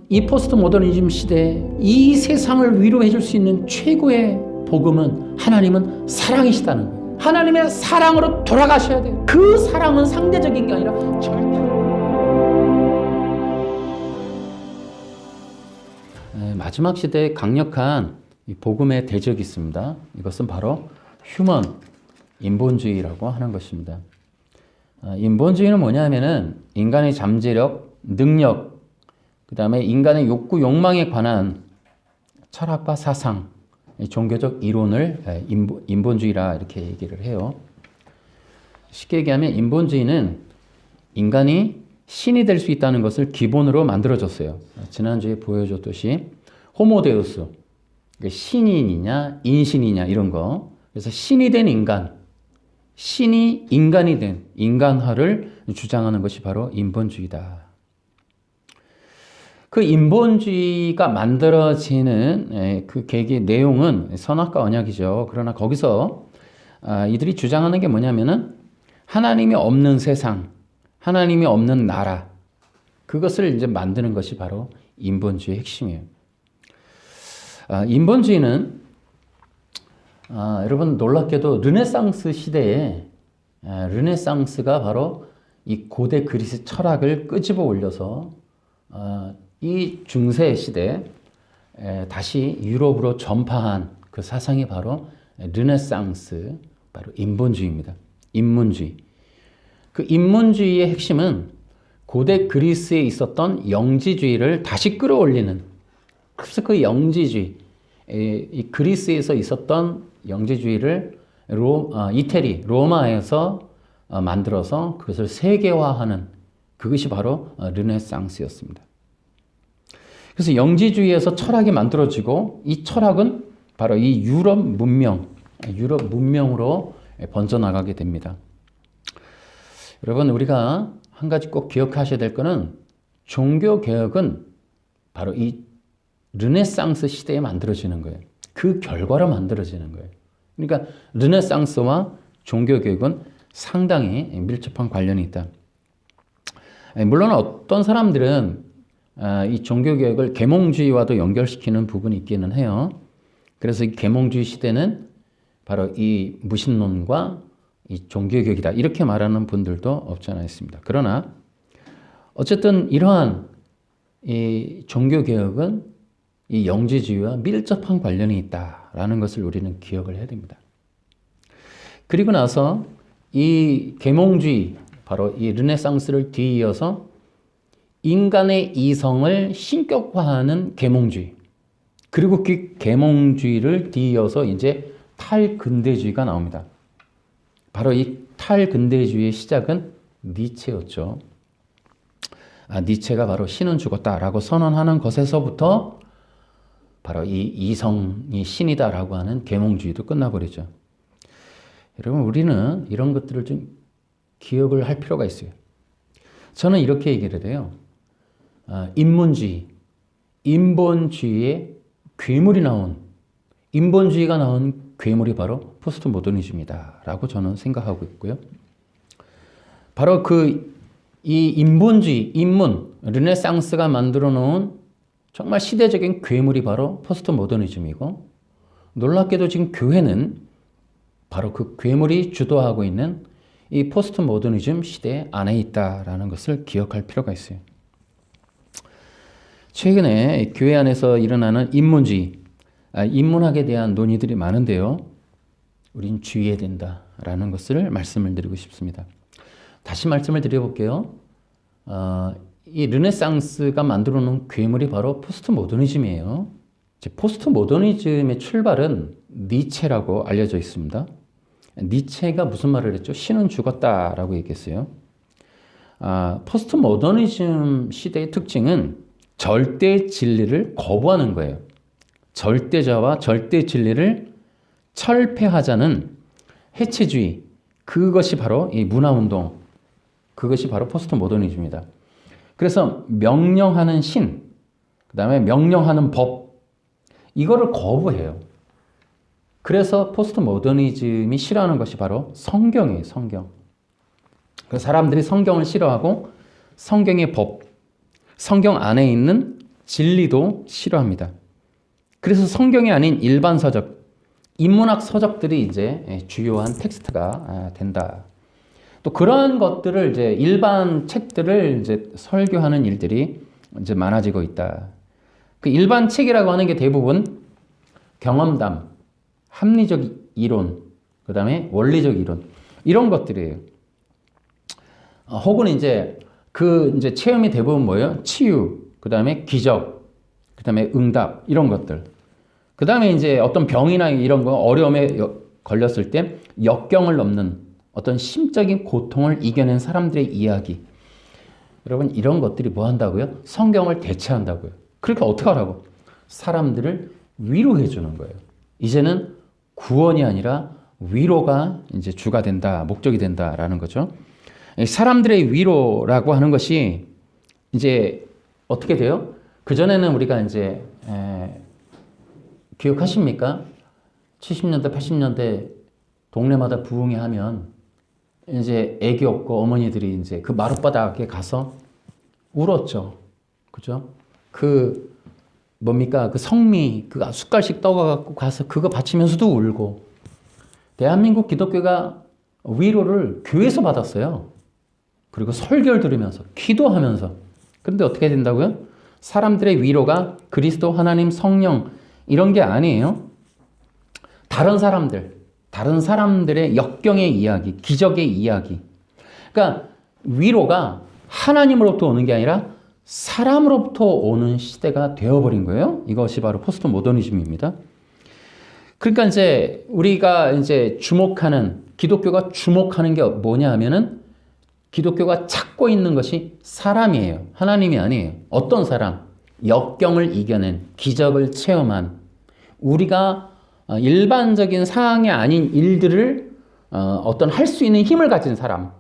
이 포스트 모더니즘 시대에 이 세상을 위로해 줄 수 있는 최고의 복음은 하나님은 사랑이시다는 거예요. 하나님의 사랑으로 돌아가셔야 돼요. 그 사랑은 상대적인 게 아니라 절대. 마지막 시대에 강력한 복음의 대적이 있습니다. 이것은 바로 휴먼 인본주의라고 하는 것입니다. 인본주의는 뭐냐면은 인간의 잠재력, 능력, 그 다음에 인간의 욕구, 욕망에 관한 철학과 사상, 종교적 이론을 인본주의라 이렇게 얘기를 해요. 쉽게 얘기하면 인본주의는 인간이 신이 될 수 있다는 것을 기본으로 만들어졌어요. 지난주에 보여줬듯이 호모데우스, 신인이냐 인신이냐 이런 거. 그래서 신이 된 인간, 신이 인간이 된 인간화를 주장하는 것이 바로 인본주의다. 그 인본주의가 만들어지는 그 계기 내용은 선악과 언약이죠. 그러나 거기서 이들이 주장하는 게 뭐냐면은 하나님이 없는 세상, 하나님이 없는 나라, 그것을 이제 만드는 것이 바로 인본주의의 핵심이에요. 인본주의는 여러분 놀랍게도 르네상스 시대에 르네상스가 바로 이 고대 그리스 철학을 끄집어 올려서 이 중세 시대에 다시 유럽으로 전파한 그 사상이 바로 르네상스, 바로 인본주의입니다. 인문주의. 그 인문주의의 핵심은 고대 그리스에 있었던 영지주의를 다시 끌어올리는, 그래서 그 영지주의, 이 그리스에서 있었던 영지주의를 이태리, 로마에서 만들어서 그것을 세계화하는, 그것이 바로 르네상스였습니다. 그래서 영지주의에서 철학이 만들어지고 이 철학은 바로 이 유럽 문명으로 번져나가게 됩니다. 여러분, 우리가 한 가지 꼭 기억하셔야 될 것은 종교개혁은 바로 이 르네상스 시대에 만들어지는 거예요. 그 결과로 만들어지는 거예요. 그러니까 르네상스와 종교개혁은 상당히 밀접한 관련이 있다. 물론 어떤 사람들은 이 종교개혁을 계몽주의와도 연결시키는 부분이 있기는 해요. 그래서 이 계몽주의 시대는 바로 이 무신론과 이 종교개혁이다, 이렇게 말하는 분들도 없지 않아 있습니다. 그러나 어쨌든 이러한 이 종교개혁은 이 영지주의와 밀접한 관련이 있다라는 것을 우리는 기억을 해야 됩니다. 그리고 나서 이 계몽주의, 바로 이 르네상스를 뒤이어서 인간의 이성을 신격화하는 계몽주의, 그리고 그 계몽주의를 뒤이어서 이제 탈근대주의가 나옵니다. 바로 이 탈근대주의의 시작은 니체였죠. 니체가 바로 신은 죽었다라고 선언하는 것에서부터 바로 이 이성이 신이다라고 하는 계몽주의도 끝나버리죠. 여러분, 우리는 이런 것들을 좀 기억을 할 필요가 있어요. 저는 이렇게 얘기를 해요. 인문주의, 인본주의의 괴물이 나온, 인본주의가 나온 괴물이 바로 포스트 모더니즘이다 라고 저는 생각하고 있고요. 바로 이 인본주의, 인문, 르네상스가 만들어 놓은 정말 시대적인 괴물이 바로 포스트 모더니즘이고, 놀랍게도 지금 교회는 바로 그 괴물이 주도하고 있는 이 포스트 모더니즘 시대 안에 있다라는 것을 기억할 필요가 있어요. 최근에 교회 안에서 일어나는 인문주의, 인문학에 대한 논의들이 많은데요. 우린 주의해야 된다라는 것을 말씀을 드리고 싶습니다. 다시 말씀을 드려볼게요. 이 르네상스가 만들어 놓은 괴물이 바로 포스트 모더니즘이에요. 포스트 모더니즘의 출발은 니체라고 알려져 있습니다. 니체가 무슨 말을 했죠? 신은 죽었다라고 얘기했어요. 포스트 모더니즘 시대의 특징은 절대 진리를 거부하는 거예요. 절대자와 절대 진리를 철폐하자는 해체주의, 그것이 바로 이 문화운동, 그것이 바로 포스트 모더니즘입니다. 그래서 명령하는 신, 그 다음에 명령하는 법, 이거를 거부해요. 그래서 포스트 모더니즘이 싫어하는 것이 바로 성경이에요. 성경. 그 사람들이 성경을 싫어하고 성경의 법, 성경 안에 있는 진리도 싫어합니다. 그래서 성경이 아닌 일반 서적, 인문학 서적들이 이제 주요한 텍스트가 된다. 또 그런 것들을 이제 일반 책들을 이제 설교하는 일들이 이제 많아지고 있다. 그 일반 책이라고 하는 게 대부분 경험담, 합리적 이론, 그 다음에 원리적 이론, 이런 것들이에요. 혹은 이제 이제 체험이 대부분 뭐예요? 치유, 그 다음에 기적, 그 다음에 응답, 이런 것들. 그 다음에 이제 어떤 병이나 이런 거 어려움에 걸렸을 때 역경을 넘는 어떤 심적인 고통을 이겨낸 사람들의 이야기. 여러분, 이런 것들이 뭐 한다고요? 성경을 대체한다고요. 그러니까 어떻게 하라고? 사람들을 위로해 주는 거예요. 이제는 구원이 아니라 위로가 이제 주가 된다, 목적이 된다라는 거죠. 사람들의 위로라고 하는 것이 이제 어떻게 돼요? 그전에는 우리가 이제 기억하십니까? 70년대, 80년대 동네마다 부흥회 하면 이제 애기 없고 어머니들이 이제 그 마룻바닥에 가서 울었죠. 그죠? 뭡니까? 그 성미, 그 숟갈씩 떠가지고 가서 그거 바치면서도 울고. 대한민국 기독교가 위로를 교회에서 받았어요. 그리고 설교를 들으면서, 기도하면서. 그런데 어떻게 된다고요? 사람들의 위로가 그리스도, 하나님, 성령, 이런 게 아니에요. 다른 사람들의 역경의 이야기, 기적의 이야기. 그러니까 위로가 하나님으로부터 오는 게 아니라 사람으로부터 오는 시대가 되어버린 거예요. 이것이 바로 포스트 모더니즘입니다. 그러니까 이제 우리가 이제 기독교가 주목하는 게 뭐냐 하면은 기독교가 찾고 있는 것이 사람이에요. 하나님이 아니에요. 어떤 사람? 역경을 이겨낸, 기적을 체험한, 우리가 일반적인 상황이 아닌 일들을 어떤 할 수 있는 힘을 가진 사람,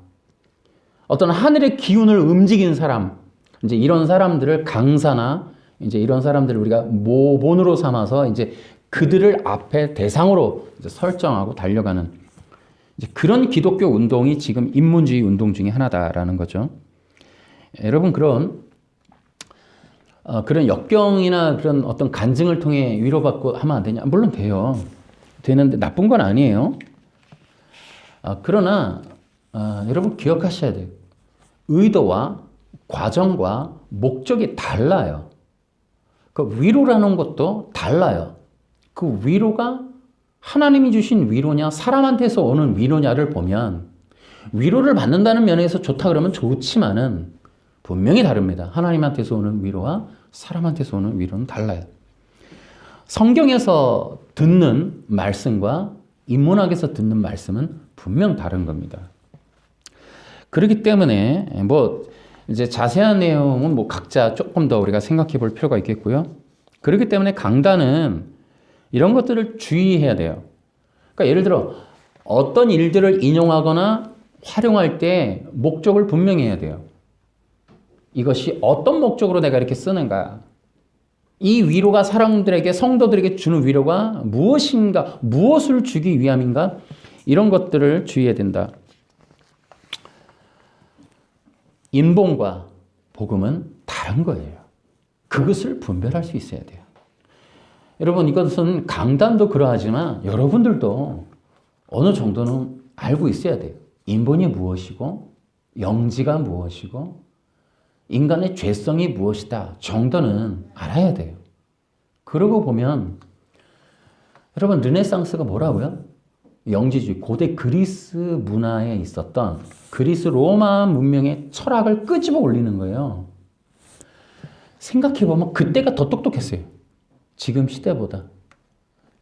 어떤 하늘의 기운을 움직인 사람, 이제 이런 사람들을 강사나 이제 이런 사람들을 우리가 모본으로 삼아서 이제 그들을 앞에 대상으로 이제 설정하고 달려가는 이제 그런 기독교 운동이 지금 인문주의 운동 중에 하나다라는 거죠. 여러분, 그런 역경이나 그런 어떤 간증을 통해 위로받고 하면 안 되냐? 물론 돼요. 되는데 나쁜 건 아니에요. 그러나 여러분 기억하셔야 돼요. 의도와 과정과 목적이 달라요. 그 위로라는 것도 달라요. 그 위로가 하나님이 주신 위로냐, 사람한테서 오는 위로냐를 보면 위로를 받는다는 면에서 좋다 그러면 좋지만은 분명히 다릅니다. 하나님한테서 오는 위로와 사람한테서 오는 위로는 달라요. 성경에서 듣는 말씀과 인문학에서 듣는 말씀은 분명 다른 겁니다. 그렇기 때문에 이제 자세한 내용은 각자 조금 더 우리가 생각해 볼 필요가 있겠고요. 그렇기 때문에 강단은 이런 것들을 주의해야 돼요. 그러니까 예를 들어 어떤 일들을 인용하거나 활용할 때 목적을 분명히 해야 돼요. 이것이 어떤 목적으로 내가 이렇게 쓰는가? 이 위로가 사람들에게, 성도들에게 주는 위로가 무엇인가? 무엇을 주기 위함인가? 이런 것들을 주의해야 된다. 인본과 복음은 다른 거예요. 그것을 분별할 수 있어야 돼요. 여러분, 이것은 강단도 그러하지만 여러분들도 어느 정도는 알고 있어야 돼요. 인본이 무엇이고 영지가 무엇이고 인간의 죄성이 무엇이다 정도는 알아야 돼요. 그러고 보면 여러분, 르네상스가 뭐라고요? 영지주의, 고대 그리스 문화에 있었던 그리스 로마 문명의 철학을 끄집어 올리는 거예요. 생각해보면 그때가 더 똑똑했어요. 지금 시대보다.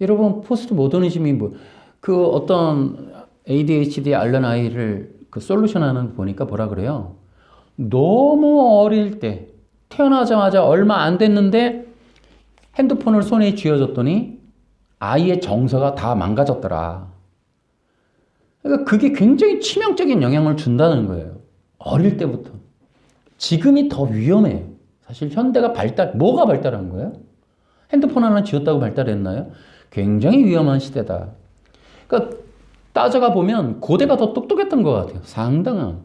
여러분, 포스트 모더니즘이 어떤 ADHD 앓는 아이를 솔루션하는 거 보니까 뭐라 그래요? 너무 어릴 때, 태어나자마자 얼마 안 됐는데 핸드폰을 손에 쥐어줬더니 아이의 정서가 다 망가졌더라. 그러니까 그게 굉장히 치명적인 영향을 준다는 거예요. 어릴 때부터. 지금이 더 위험해요. 사실 현대가 뭐가 발달한 거예요? 핸드폰 하나 쥐었다고 발달했나요? 굉장히 위험한 시대다. 그러니까 따져가 보면 고대가 더 똑똑했던 것 같아요. 상당한.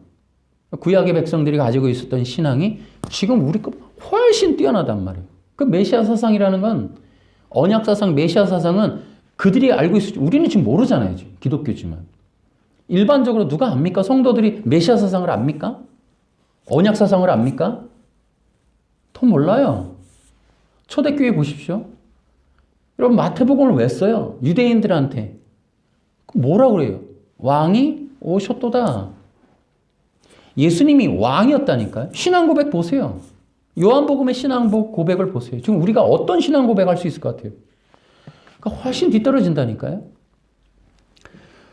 구약의 백성들이 가지고 있었던 신앙이 지금 우리 거 훨씬 뛰어나단 말이에요. 그 메시아 사상이라는 건 언약 사상, 메시아 사상은 그들이 알고 있을지 우리는 지금 모르잖아요. 지금 기독교지만. 일반적으로 누가 압니까? 성도들이 메시아 사상을 압니까? 언약 사상을 압니까? 더 몰라요. 초대교회 보십시오. 여러분 마태복음을 왜 써요? 유대인들한테. 뭐라고 그래요? 왕이 오셨도다. 예수님이 왕이었다니까요. 신앙 고백 보세요. 요한복음의 신앙 고백을 보세요. 지금 우리가 어떤 신앙 고백할 수 있을 것 같아요? 그러니까 훨씬 뒤떨어진다니까요.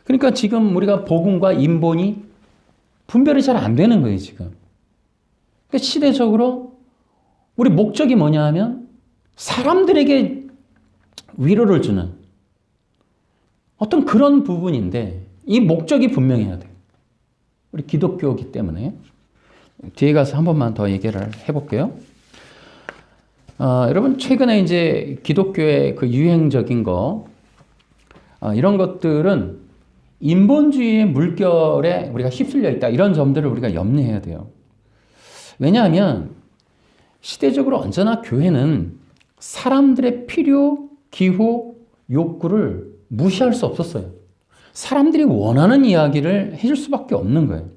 그러니까 지금 우리가 복음과 인본이 분별이 잘 안 되는 거예요, 지금. 그러니까 시대적으로 우리 목적이 뭐냐 하면 사람들에게 위로를 주는 어떤 그런 부분인데 이 목적이 분명해야 돼요. 우리 기독교이기 때문에. 뒤에 가서 한 번만 더 얘기를 해볼게요. 여러분, 최근에 이제 기독교의 그 유행적인 거, 이런 것들은 인본주의의 물결에 우리가 휩쓸려 있다. 이런 점들을 우리가 염려해야 돼요. 왜냐하면 시대적으로 언제나 교회는 사람들의 필요, 기호, 욕구를 무시할 수 없었어요. 사람들이 원하는 이야기를 해줄 수밖에 없는 거예요.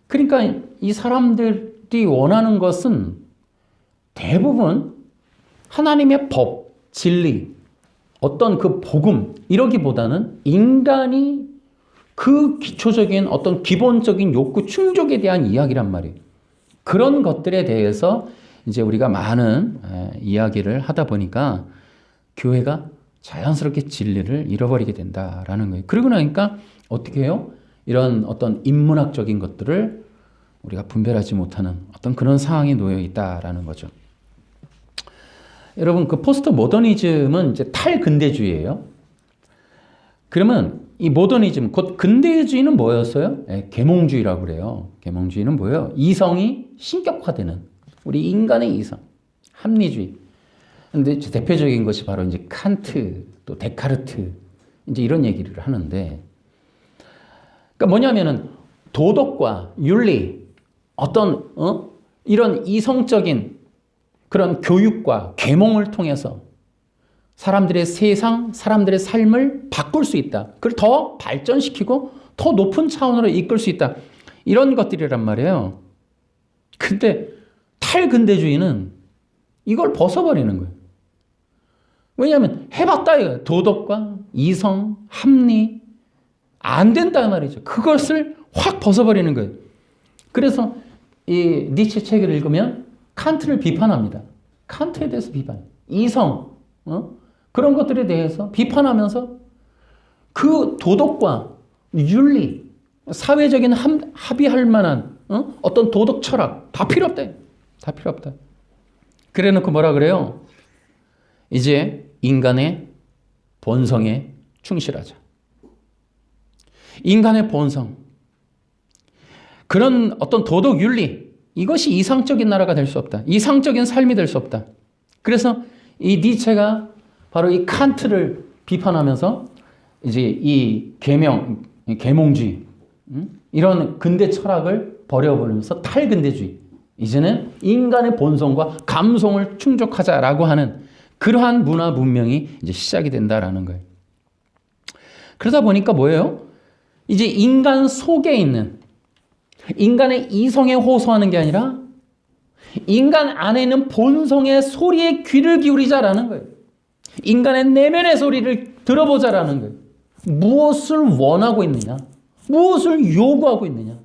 그러니까 이 사람들이 원하는 것은 대부분 하나님의 법, 진리, 어떤 그 복음 이러기보다는 인간이 그 기초적인 어떤 기본적인 욕구 충족에 대한 이야기란 말이에요. 그런 것들에 대해서 이제 우리가 많은 이야기를 하다 보니까 교회가 자연스럽게 진리를 잃어버리게 된다라는 거예요. 그러고 나니까 어떻게 해요? 이런 어떤 인문학적인 것들을 우리가 분별하지 못하는 어떤 그런 상황에 놓여 있다라는 거죠. 여러분, 그 포스트 모더니즘은 이제 탈근대주의예요. 그러면 이 모더니즘, 곧 근대주의는 뭐였어요? 계몽주의라고 그래요. 계몽주의는 뭐예요? 이성이 신격화되는 우리 인간의 이성, 합리주의. 근데 대표적인 것이 바로 이제 칸트, 또 데카르트, 이제 이런 얘기를 하는데, 그러니까 뭐냐면은 도덕과 윤리, 어떤 이런 이성적인 그런 교육과 계몽을 통해서 사람들의 세상, 사람들의 삶을 바꿀 수 있다. 그걸 더 발전시키고 더 높은 차원으로 이끌 수 있다. 이런 것들이란 말이에요. 근데 탈근대주의는 이걸 벗어버리는 거예요. 왜냐하면 해봤다 이거예요. 도덕과 이성, 합리 안 된다 말이죠. 그것을 확 벗어버리는 거예요. 그래서 이 니체 책을 읽으면 칸트를 비판합니다. 칸트에 대해서 비판. 이성, 그런 것들에 대해서 비판하면서 그 도덕과 윤리, 사회적인 합의할 만한 어떤 도덕 철학 다 필요 없다. 다 필요 없다. 그래 놓고 뭐라 그래요? 이제 인간의 본성에 충실하자. 인간의 본성. 그런 어떤 도덕 윤리, 이것이 이상적인 나라가 될 수 없다. 이상적인 삶이 될 수 없다. 그래서 이 니체가 바로 이 칸트를 비판하면서 이제 이 계몽주의, 이런 근대 철학을 버려버리면서 탈근대주의. 이제는 인간의 본성과 감성을 충족하자라고 하는 그러한 문화 문명이 이제 시작이 된다라는 거예요. 그러다 보니까 뭐예요? 이제 인간 속에 있는 인간의 이성에 호소하는 게 아니라 인간 안에 있는 본성의 소리에 귀를 기울이자라는 거예요. 인간의 내면의 소리를 들어보자라는 거예요. 무엇을 원하고 있느냐? 무엇을 요구하고 있느냐?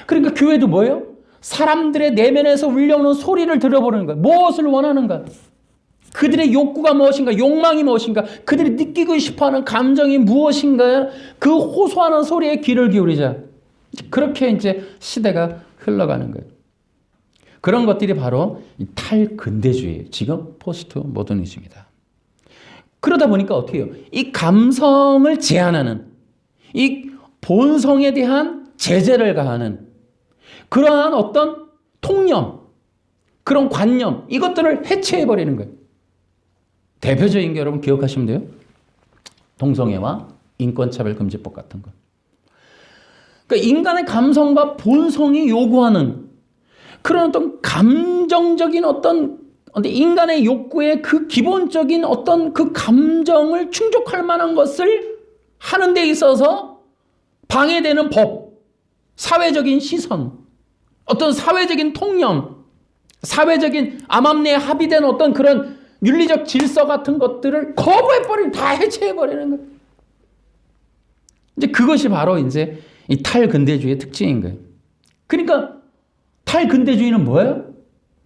그러니까 교회도 뭐예요? 사람들의 내면에서 울려오는 소리를 들어보는 거예요. 무엇을 원하는가? 그들의 욕구가 무엇인가? 욕망이 무엇인가? 그들이 느끼고 싶어하는 감정이 무엇인가? 그 호소하는 소리에 귀를 기울이자. 그렇게 이제 시대가 흘러가는 거예요. 그런 것들이 바로 탈근대주의예요. 지금 포스트 모더니즘이다. 그러다 보니까 어떻게 해요? 이 감성을 제한하는, 이 본성에 대한 제재를 가하는 그러한 어떤 통념, 그런 관념, 이것들을 해체해버리는 거예요. 대표적인 게 여러분 기억하시면 돼요. 동성애와 인권차별금지법 같은 거. 그러니까 인간의 감성과 본성이 요구하는 그런 어떤 감정적인 어떤 근데 인간의 욕구의 그 기본적인 어떤 그 감정을 충족할 만한 것을 하는 데 있어서 방해되는 법, 사회적인 시선, 어떤 사회적인 통념, 사회적인 암암리에 합의된 어떤 그런 윤리적 질서 같은 것들을 거부해버리고 다 해체해버리는 거예요. 이제 그것이 바로 이제 이 탈근대주의의 특징인 거예요. 그러니까 탈근대주의는 뭐예요?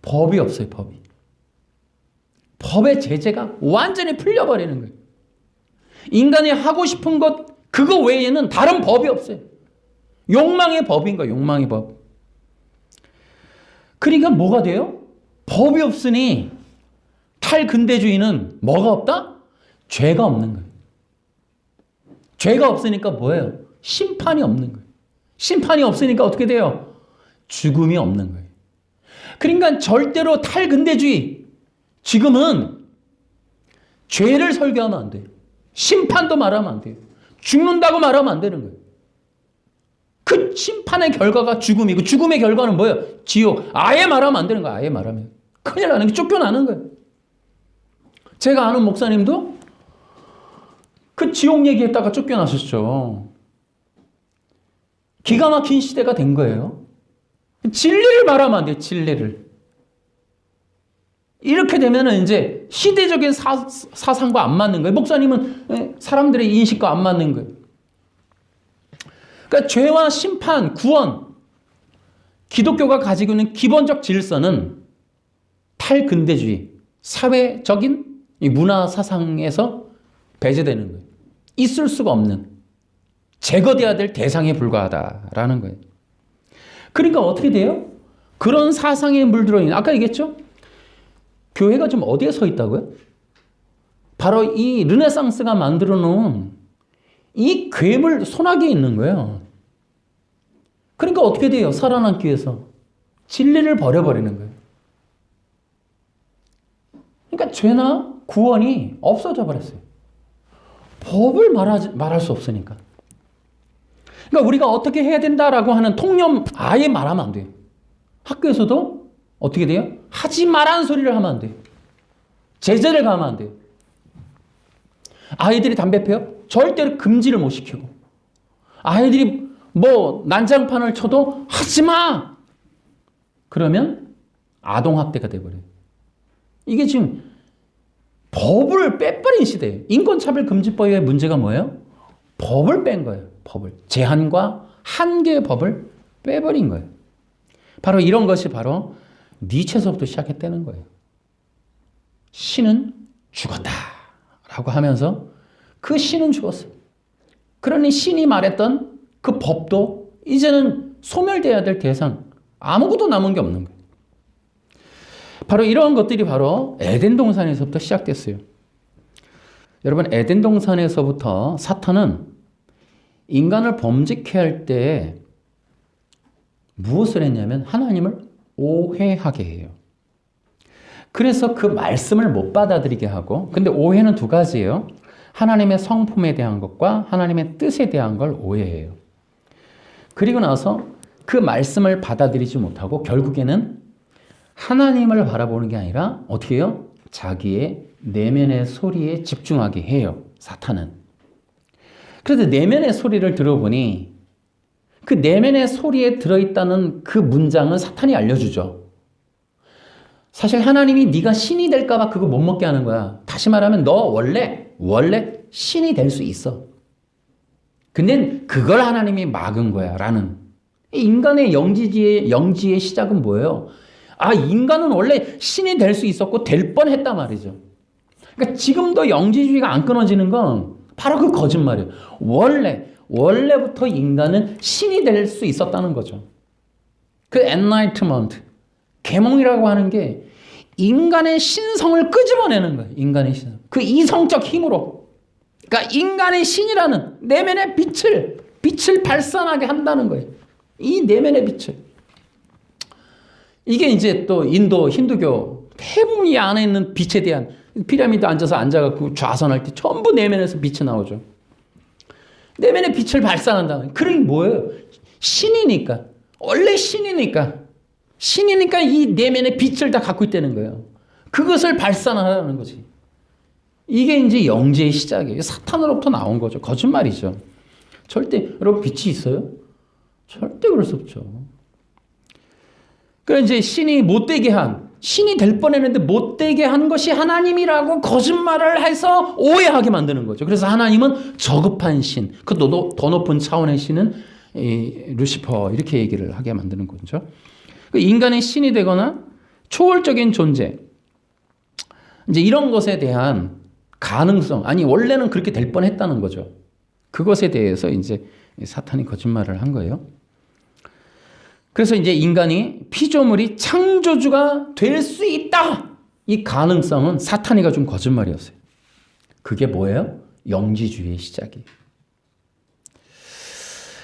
법이 없어요, 법이. 법의 제재가 완전히 풀려버리는 거예요. 인간이 하고 싶은 것, 그거 외에는 다른 법이 없어요. 욕망의 법인 거예요, 욕망의 법. 그러니까 뭐가 돼요? 법이 없으니 탈근대주의는 뭐가 없다? 죄가 없는 거예요. 죄가 없으니까 뭐예요? 심판이 없는 거예요. 심판이 없으니까 어떻게 돼요? 죽음이 없는 거예요. 그러니까 절대로 탈근대주의, 지금은 죄를 설교하면 안 돼요. 심판도 말하면 안 돼요. 죽는다고 말하면 안 되는 거예요. 그 심판의 결과가 죽음이고 죽음의 결과는 뭐예요? 지옥. 아예 말하면 안 되는 거예요. 아예 말하면. 큰일 나는 게 쫓겨나는 거예요. 제가 아는 목사님도 그 지옥 얘기했다가 쫓겨나셨죠. 기가 막힌 시대가 된 거예요. 진리를 말하면 안 돼요. 진리를. 이렇게 되면 이제 시대적인 사상과 안 맞는 거예요. 목사님은 사람들의 인식과 안 맞는 거예요. 그러니까 죄와 심판, 구원, 기독교가 가지고 있는 기본적 질서는 탈근대주의, 사회적인 이 문화 사상에서 배제되는 거예요. 있을 수가 없는, 제거돼야 될 대상에 불과하다라는 거예요. 그러니까 어떻게 돼요? 그런 사상에 물들어 있는, 아까 얘기했죠? 교회가 좀 어디에 서 있다고요? 바로 이 르네상스가 만들어 놓은 이 괴물 소나기에 있는 거예요. 그러니까 어떻게 돼요? 살아남기 위해서 진리를 버려버리는 거예요. 그러니까 죄나 구원이 없어져 버렸어요. 법을 말할 수 없으니까. 그러니까 우리가 어떻게 해야 된다라고 하는 통념 아예 말하면 안 돼요. 학교에서도 어떻게 돼요? 하지 말라는 소리를 하면 안 돼요. 제재를 가하면 안 돼요. 아이들이 담배 피워? 절대로 금지를 못 시키고. 아이들이 뭐 난장판을 쳐도 하지 마! 그러면 아동학대가 돼버려요. 이게 지금 법을 빼버린 시대예요. 인권차별금지법의 문제가 뭐예요? 법을 뺀 거예요. 법을. 제한과 한계의 법을 빼버린 거예요. 바로 이런 것이 바로 니체서부터 시작했다는 거예요. 신은 죽었다 라고 하면서 그 신은 죽었어요. 그러니 신이 말했던 그 법도 이제는 소멸돼야 될 대상, 아무것도 남은 게 없는 거예요. 바로 이런 것들이 바로 에덴 동산에서부터 시작됐어요. 여러분, 에덴 동산에서부터 사탄은 인간을 범죄케 할 때 무엇을 했냐면 하나님을 오해하게 해요. 그래서 그 말씀을 못 받아들이게 하고, 근데 오해는 두 가지예요. 하나님의 성품에 대한 것과 하나님의 뜻에 대한 걸 오해해요. 그리고 나서 그 말씀을 받아들이지 못하고 결국에는 하나님을 바라보는 게 아니라 어떻게 해요? 자기의 내면의 소리에 집중하게 해요. 사탄은. 그래서 내면의 소리를 들어보니 그 내면의 소리에 들어있다는 그 문장은 사탄이 알려주죠. 사실 하나님이 네가 신이 될까 봐 그거 못 먹게 하는 거야. 다시 말하면 너 원래 신이 될 수 있어. 근데 그걸 하나님이 막은 거야 라는. 인간의 영지의 시작은 뭐예요? 아, 인간은 원래 신이 될 수 있었고 될 뻔했단 말이죠. 그러니까 지금도 영지주의가 안 끊어지는 건 바로 그 거짓말이에요. 원래부터 인간은 신이 될 수 있었다는 거죠. 그 enlightenment, 계몽이라고 하는 게 인간의 신성을 끄집어내는 거예요. 인간의 신성. 그 이성적 힘으로. 그러니까 인간의 신이라는 내면의 빛을 발산하게 한다는 거예요. 이 내면의 빛을. 이게 이제 또 인도 힌두교 대부분 이 안에 있는 빛에 대한, 피라미드 앉아갖고 좌선할 때 전부 내면에서 빛이 나오죠. 내면의 빛을 발산한다는. 그러니 뭐예요? 신이니까. 원래 신이니까 이 내면의 빛을 다 갖고 있다는 거예요. 그것을 발산하라는 거지. 이게 이제 영재의 시작이에요. 사탄으로부터 나온 거죠. 거짓말이죠. 절대, 여러분, 빛이 있어요? 절대 그럴 수 없죠. 그러니까 이제 신이 될 뻔했는데 못되게 한 것이 하나님이라고 거짓말을 해서 오해하게 만드는 거죠. 그래서 하나님은 저급한 신, 그 더 높은 차원의 신은 루시퍼, 이렇게 얘기를 하게 만드는 거죠. 인간의 신이 되거나 초월적인 존재, 이제 이런 것에 대한 가능성, 아니 원래는 그렇게 될 뻔했다는 거죠. 그것에 대해서 이제 사탄이 거짓말을 한 거예요. 그래서 이제 인간이 피조물이 창조주가 될 수 있다, 이 가능성은 사탄이가 준 거짓말이었어요. 그게 뭐예요? 영지주의의 시작이에요.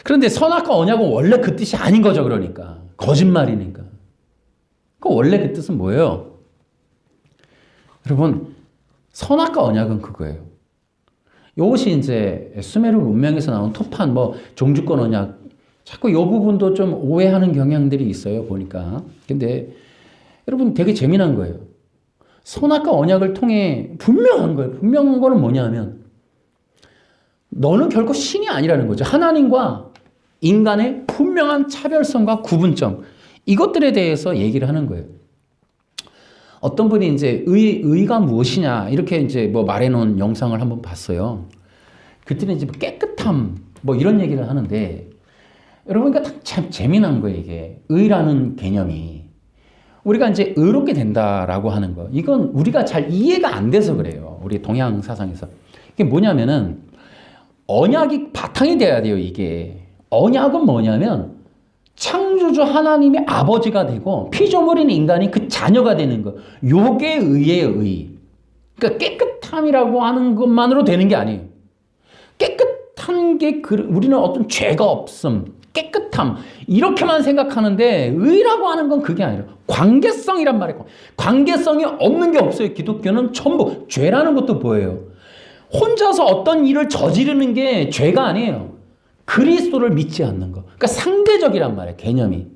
그런데 선악과 언약은 원래 그 뜻이 아닌 거죠. 그러니까 거짓말이니까. 원래 그 뜻은 뭐예요? 여러분, 선악과 언약은 그거예요. 이것이 이제 수메르 문명에서 나온 토판, 종주권 언약, 자꾸 이 부분도 좀 오해하는 경향들이 있어요, 보니까. 근데 여러분, 되게 재미난 거예요. 선악과 언약을 통해 분명한 거예요. 분명한 거는 뭐냐면, 너는 결코 신이 아니라는 거죠. 하나님과 인간의 분명한 차별성과 구분점, 이것들에 대해서 얘기를 하는 거예요. 어떤 분이 이제 의가 무엇이냐, 이렇게 이제 말해놓은 영상을 한번 봤어요. 그때는 이제 깨끗함, 이런 얘기를 하는데, 여러분, 그러니까 참 재미난 거예요, 이게. 의라는 개념이. 우리가 이제 의롭게 된다라고 하는 거. 이건 우리가 잘 이해가 안 돼서 그래요. 우리 동양 사상에서. 이게 뭐냐면은, 언약이 바탕이 돼야 돼요, 이게. 언약은 뭐냐면, 창조주 하나님의 아버지가 되고, 피조물인 인간이 그 자녀가 되는 거. 요게 의의 의. 그러니까 깨끗함이라고 하는 것만으로 되는 게 아니에요. 깨끗한 게, 우리는 어떤 죄가 없음, 깨끗함, 이렇게만 생각하는데, 의라고 하는 건 그게 아니라 관계성이란 말이에요. 관계성이 없는 게 없어요. 기독교는 전부. 죄라는 것도 뭐예요? 혼자서 어떤 일을 저지르는 게 죄가 아니에요. 그리스도를 믿지 않는 거. 그러니까 상대적이란 말이에요, 개념이.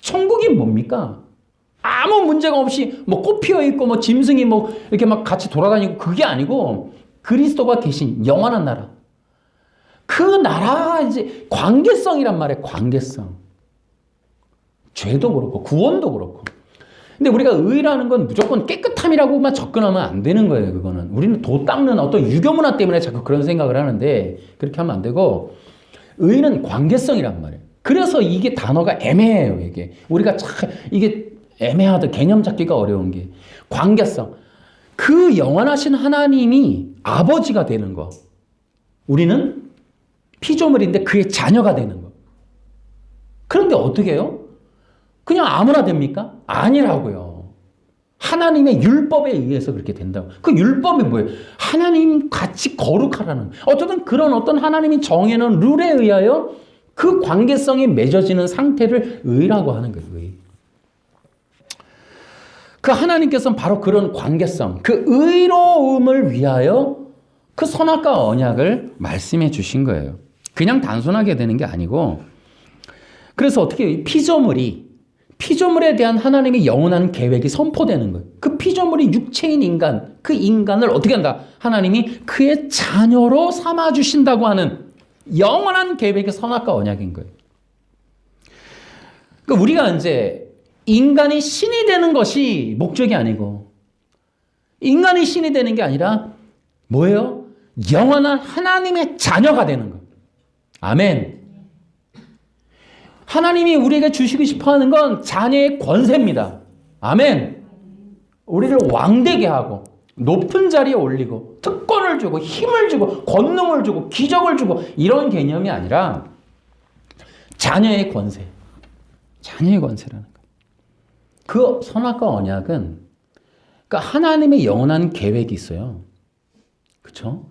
천국이 뭡니까? 아무 문제가 없이 꽃 피어 있고 짐승이 이렇게 같이 돌아다니고, 그게 아니고 그리스도가 계신 영원한 나라. 그 나라가 이제 관계성이란 말이에요, 관계성. 죄도 그렇고 구원도 그렇고. 근데 우리가 의라는 건 무조건 깨끗함이라고만 접근하면 안 되는 거예요, 그거는. 우리는 도 닦는 어떤 유교 문화 때문에 자꾸 그런 생각을 하는데, 그렇게 하면 안 되고, 의는 관계성이란 말이에요. 그래서 이게 단어가 애매해요, 이게. 우리가 이게 애매하다, 개념 잡기가 어려운 게. 관계성. 그 영원하신 하나님이 아버지가 되는 거. 우리는 피조물인데 그의 자녀가 되는 거. 그런데 어떻게 해요? 그냥 아무나 됩니까? 아니라고요. 하나님의 율법에 의해서 그렇게 된다고. 그 율법이 뭐예요? 하나님 같이 거룩하라는. 어쨌든 그런 어떤 하나님이 정해놓은 룰에 의하여 그 관계성이 맺어지는 상태를 의라고 하는 거예요. 의. 그 하나님께서는 바로 그런 관계성, 그 의로움을 위하여 그 선악과 언약을 말씀해 주신 거예요. 그냥 단순하게 되는 게 아니고, 그래서 어떻게 피조물에 대한 하나님의 영원한 계획이 선포되는 거예요. 그 피조물이 육체인 인간, 그 인간을 어떻게 한다? 하나님이 그의 자녀로 삼아주신다고 하는 영원한 계획의 선악과 언약인 거예요. 그러니까 우리가 이제 인간이 신이 되는 것이 목적이 아니고, 인간이 신이 되는 게 아니라 뭐예요? 영원한 하나님의 자녀가 되는 거예요. 아멘. 하나님이 우리에게 주시고 싶어 하는 건 자녀의 권세입니다. 아멘. 우리를 왕되게 하고 높은 자리에 올리고 특권을 주고 힘을 주고 권능을 주고 기적을 주고, 이런 개념이 아니라 자녀의 권세. 자녀의 권세라는 거예요. 그 선악과 언약은, 그러니까 하나님의 영원한 계획이 있어요. 그렇죠?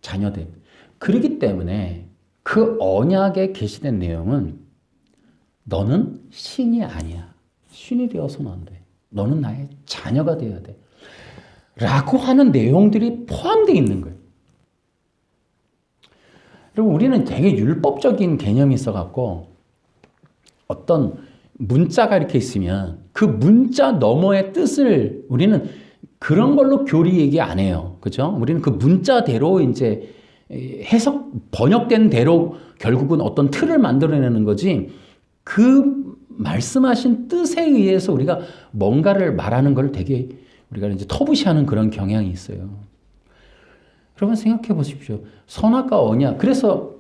자녀들. 그렇기 때문에 그 언약에 게시된 내용은, 너는 신이 아니야. 신이 되어서는 안 돼. 너는 나의 자녀가 되어야 돼. 라고 하는 내용들이 포함되어 있는 거예요. 그리고 우리는 되게 율법적인 개념이 있어갖고, 어떤 문자가 이렇게 있으면 그 문자 너머의 뜻을 우리는 그런 걸로 교리 얘기 안 해요. 그죠? 우리는 그 문자대로 이제 해석, 번역된 대로 결국은 어떤 틀을 만들어내는 거지, 그 말씀하신 뜻에 의해서 우리가 뭔가를 말하는 걸 되게 우리가 이제 터부시하는 그런 경향이 있어요. 여러분 생각해 보십시오. 선악과 언약. 그래서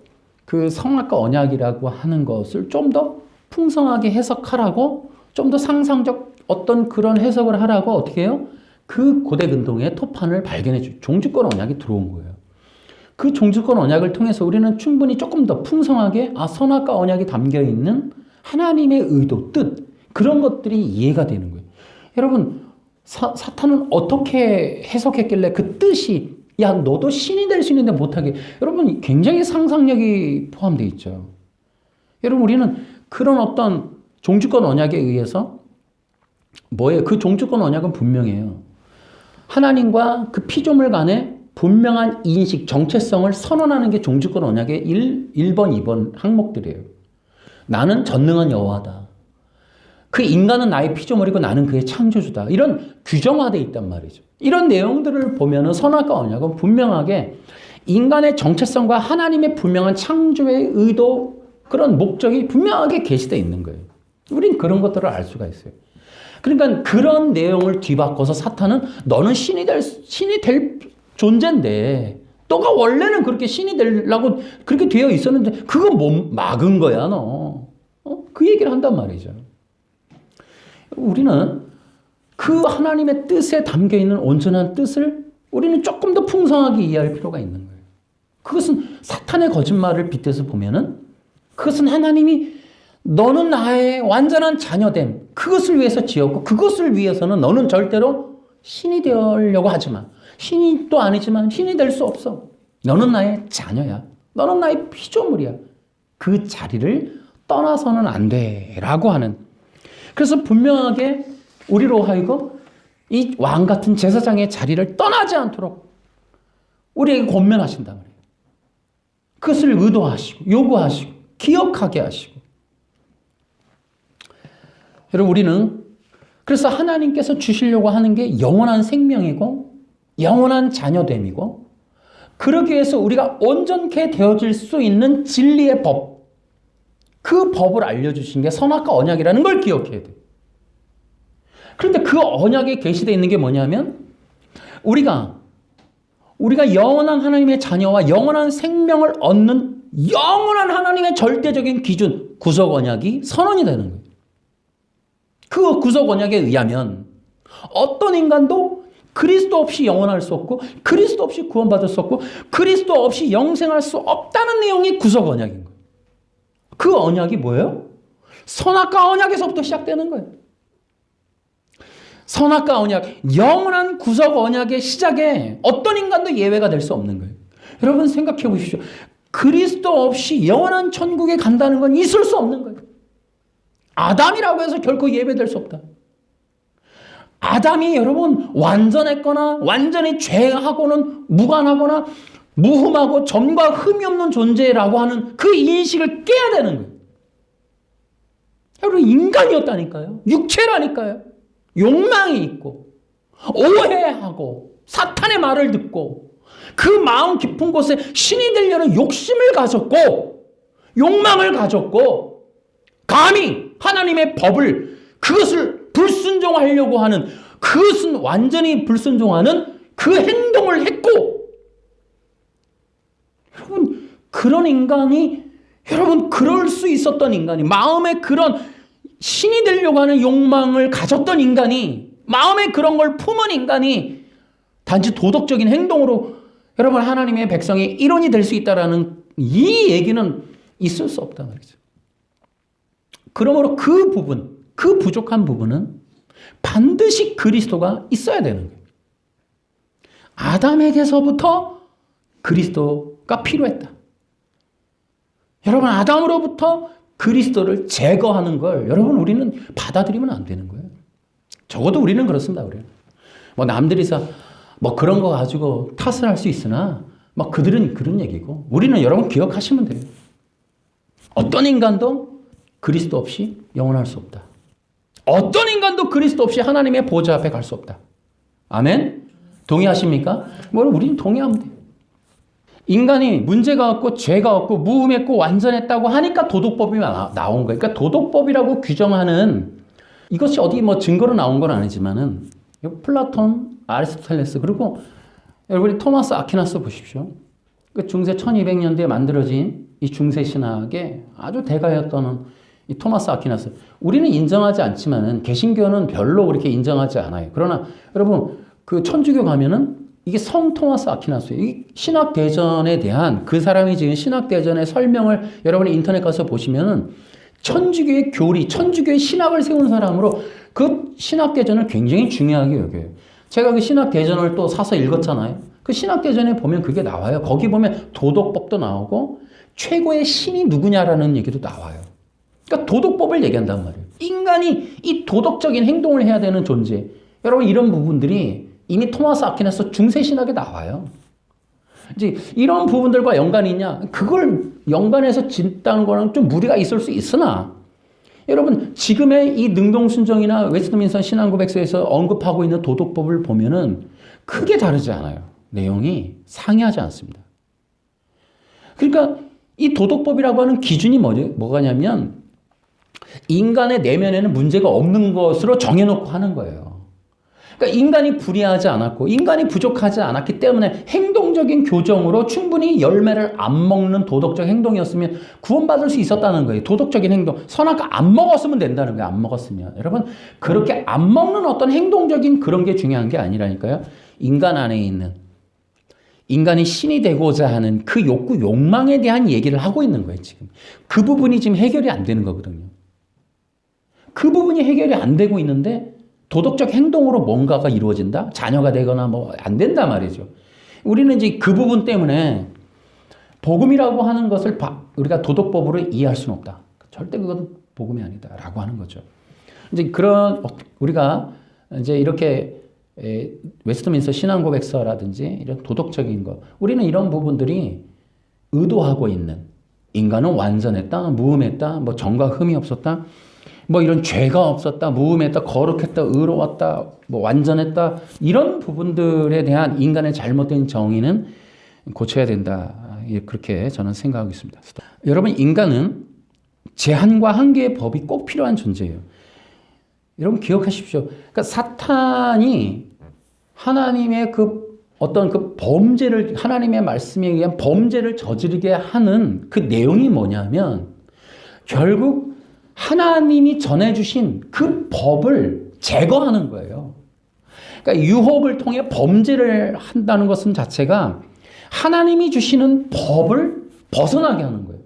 그 성악과 언약이라고 하는 것을 좀 더 풍성하게 해석하라고, 좀 더 상상적 어떤 그런 해석을 하라고 어떻게 해요? 그 고대 근동의 토판을 발견해 주, 종주권 언약이 들어온 거예요. 그 종주권 언약을 통해서 우리는 충분히 조금 더 풍성하게 선악과 언약이 담겨 있는 하나님의 의도, 뜻, 그런 것들이 이해가 되는 거예요. 여러분, 사탄은 어떻게 해석했길래 그 뜻이, 야, 너도 신이 될 수 있는데 못하게. 여러분, 굉장히 상상력이 포함되어 있죠. 여러분, 우리는 그런 어떤 종주권 언약에 의해서 뭐예요? 그 종주권 언약은 분명해요. 하나님과 그 피조물 간의 분명한 인식, 정체성을 선언하는 게 종주권 언약의 1번, 2번 항목들이에요. 나는 전능한 여호와다. 그 인간은 나의 피조물이고 나는 그의 창조주다. 이런 규정화되어 있단 말이죠. 이런 내용들을 보면 선악과 언약은 분명하게 인간의 정체성과 하나님의 분명한 창조의 의도, 그런 목적이 분명하게 게시되어 있는 거예요. 우린 그런 것들을 알 수가 있어요. 그러니까 그런 내용을 뒤바꿔서 사탄은 너는 신이 될 존재인데, 너가 원래는 그렇게 신이 되려고 그렇게 되어 있었는데 그거 뭐 막은 거야 너. 그 얘기를 한단 말이죠. 우리는 그 하나님의 뜻에 담겨 있는 온전한 뜻을 우리는 조금 더 풍성하게 이해할 필요가 있는 거예요. 그것은 사탄의 거짓말을 빗대서 보면은 그것은 하나님이 너는 나의 완전한 자녀됨, 그것을 위해서 지었고 그것을 위해서는 너는 절대로 신이 되려고 하지 마. 신이 또 아니지만 신이 될 수 없어. 너는 나의 자녀야. 너는 나의 피조물이야. 그 자리를 떠나서는 안 돼 라고 하는, 그래서 분명하게 우리로 하여금 이 왕 같은 제사장의 자리를 떠나지 않도록 우리에게 권면하신단 말이에요. 그것을 의도하시고 요구하시고 기억하게 하시고. 여러분, 우리는 그래서 하나님께서 주시려고 하는 게 영원한 생명이고 영원한 자녀됨이고, 그러기 위해서 우리가 온전케 되어질 수 있는 진리의 법, 그 법을 알려주신 게 선악과 언약이라는 걸 기억해야 돼요. 그런데 그 언약에 게시되어 있는 게 뭐냐면 우리가 영원한 하나님의 자녀와 영원한 생명을 얻는 영원한 하나님의 절대적인 기준, 구속 언약이 선언이 되는 거예요. 그 구속 언약에 의하면 어떤 인간도 그리스도 없이 영원할 수 없고 그리스도 없이 구원받을 수 없고 그리스도 없이 영생할 수 없다는 내용이 구속 언약인 거예요. 그 언약이 뭐예요? 선악과 언약에서부터 시작되는 거예요. 선악과 언약, 영원한 구속 언약의 시작에 어떤 인간도 예외가 될 수 없는 거예요. 여러분 생각해 보십시오. 그리스도 없이 영원한 천국에 간다는 건 있을 수 없는 거예요. 아담이라고 해서 결코 예외될 수 없다. 아담이 여러분 완전했거나 완전히 죄하고는 무관하거나 무흠하고 점과 흠이 없는 존재라고 하는 그 인식을 깨야 되는 거예요. 여러분 인간이었다니까요. 육체라니까요. 욕망이 있고 오해하고 사탄의 말을 듣고 그 마음 깊은 곳에 신이 되려는 욕심을 가졌고 욕망을 가졌고 감히 하나님의 법을, 그것을 불순종하려고 하는, 그것은 완전히 불순종하는 그 행동을 했고, 여러분 그런 인간이, 여러분 그럴 수 있었던 인간이, 마음에 그런 신이 되려고 하는 욕망을 가졌던 인간이, 마음에 그런 걸 품은 인간이 단지 도덕적인 행동으로 여러분 하나님의 백성의 일원이 될 수 있다라는 이 얘기는 있을 수 없단 말이죠. 그러므로 그 부분, 그 부족한 부분은 반드시 그리스도가 있어야 되는 거예요. 아담에게서부터 그리스도가 필요했다. 여러분 아담으로부터 그리스도를 제거하는 걸 여러분 우리는 받아들이면 안 되는 거예요. 적어도 우리는 그렇습니다. 우리는 뭐 남들이서 뭐 그런 거 가지고 탓을 할 수 있으나 뭐 그들은 그런 얘기고, 우리는 여러분 기억하시면 돼요. 어떤 인간도 그리스도 없이 영원할 수 없다. 어떤 인간도 그리스도 없이 하나님의 보좌 앞에 갈 수 없다. 아멘? 동의하십니까? 우리는 동의하면 돼요. 인간이 문제가 없고 죄가 없고 무음했고 완전했다고 하니까 도덕법이 나온 거예요. 그러니까 도덕법이라고 규정하는 이것이 어디 뭐 증거로 나온 건 아니지만은 플라톤, 아리스토텔레스 그리고 여러분이 토마스 아퀴나스 보십시오. 그 중세 1200년대에 만들어진 이 중세 신학의 아주 대가였던 이 토마스 아퀴나스. 우리는 인정하지 않지만은 개신교는 별로 그렇게 인정하지 않아요. 그러나 여러분 그 천주교 가면은 이게 성 토마스 아퀴나스예요. 이 신학 대전에 대한 그 사람이 지은 신학 대전의 설명을 여러분이 인터넷 가서 보시면은 천주교의 교리, 천주교의 신학을 세운 사람으로 그 신학 대전을 굉장히 중요하게 여겨요. 제가 그 신학 대전을 또 사서 읽었잖아요. 그 신학 대전에 보면 그게 나와요. 거기 보면 도덕법도 나오고 최고의 신이 누구냐라는 얘기도 나와요. 그러니까 도덕법을 얘기한단 말이에요. 인간이 이 도덕적인 행동을 해야 되는 존재. 여러분 이런 부분들이 이미 토마스 아퀴나스 중세 신학에 나와요. 이제 이런 부분들과 연관이 있냐? 그걸 연관해서 짓다는 거는 좀 무리가 있을 수 있으나 여러분 지금의 이 능동순종이나 웨스트민스터 신앙고백서에서 언급하고 있는 도덕법을 보면은 크게 다르지 않아요. 내용이 상이하지 않습니다. 그러니까 이 도덕법이라고 하는 기준이 뭐가냐면 인간의 내면에는 문제가 없는 것으로 정해놓고 하는 거예요. 그러니까 인간이 불의하지 않았고 인간이 부족하지 않았기 때문에 행동적인 교정으로 충분히 열매를 안 먹는 도덕적 행동이었으면 구원받을 수 있었다는 거예요. 도덕적인 행동. 선악과 안 먹었으면 된다는 거예요. 안 먹었으면. 여러분 그렇게 안 먹는 어떤 행동적인 그런 게 중요한 게 아니라니까요. 인간 안에 있는 인간이 신이 되고자 하는 그 욕구, 욕망에 대한 얘기를 하고 있는 거예요. 지금. 그 부분이 지금 해결이 안 되는 거거든요. 그 부분이 해결이 안 되고 있는데 도덕적 행동으로 뭔가가 이루어진다? 자녀가 되거나 뭐 안 된단 말이죠. 우리는 이제 그 부분 때문에 복음이라고 하는 것을 우리가 도덕법으로 이해할 수는 없다. 절대 그건 복음이 아니다라고 하는 거죠. 이제 그런 우리가 이제 이렇게 웨스트민스터 신앙고백서라든지 이런 도덕적인 것, 우리는 이런 부분들이 의도하고 있는 인간은 완전했다, 무음했다, 뭐 정과 흠이 없었다. 뭐 이런 죄가 없었다, 무음했다, 거룩했다, 의로웠다, 뭐 완전했다 이런 부분들에 대한 인간의 잘못된 정의는 고쳐야 된다. 그렇게 저는 생각하고 있습니다. 여러분 인간은 제한과 한계의 법이 꼭 필요한 존재예요. 여러분 기억하십시오. 그러니까 사탄이 하나님의 그 어떤 그 범죄를 하나님의 말씀에 의한 범죄를 저지르게 하는 그 내용이 뭐냐면 결국 하나님이 전해주신 그 법을 제거하는 거예요. 그러니까 유혹을 통해 범죄를 한다는 것은 자체가 하나님이 주시는 법을 벗어나게 하는 거예요.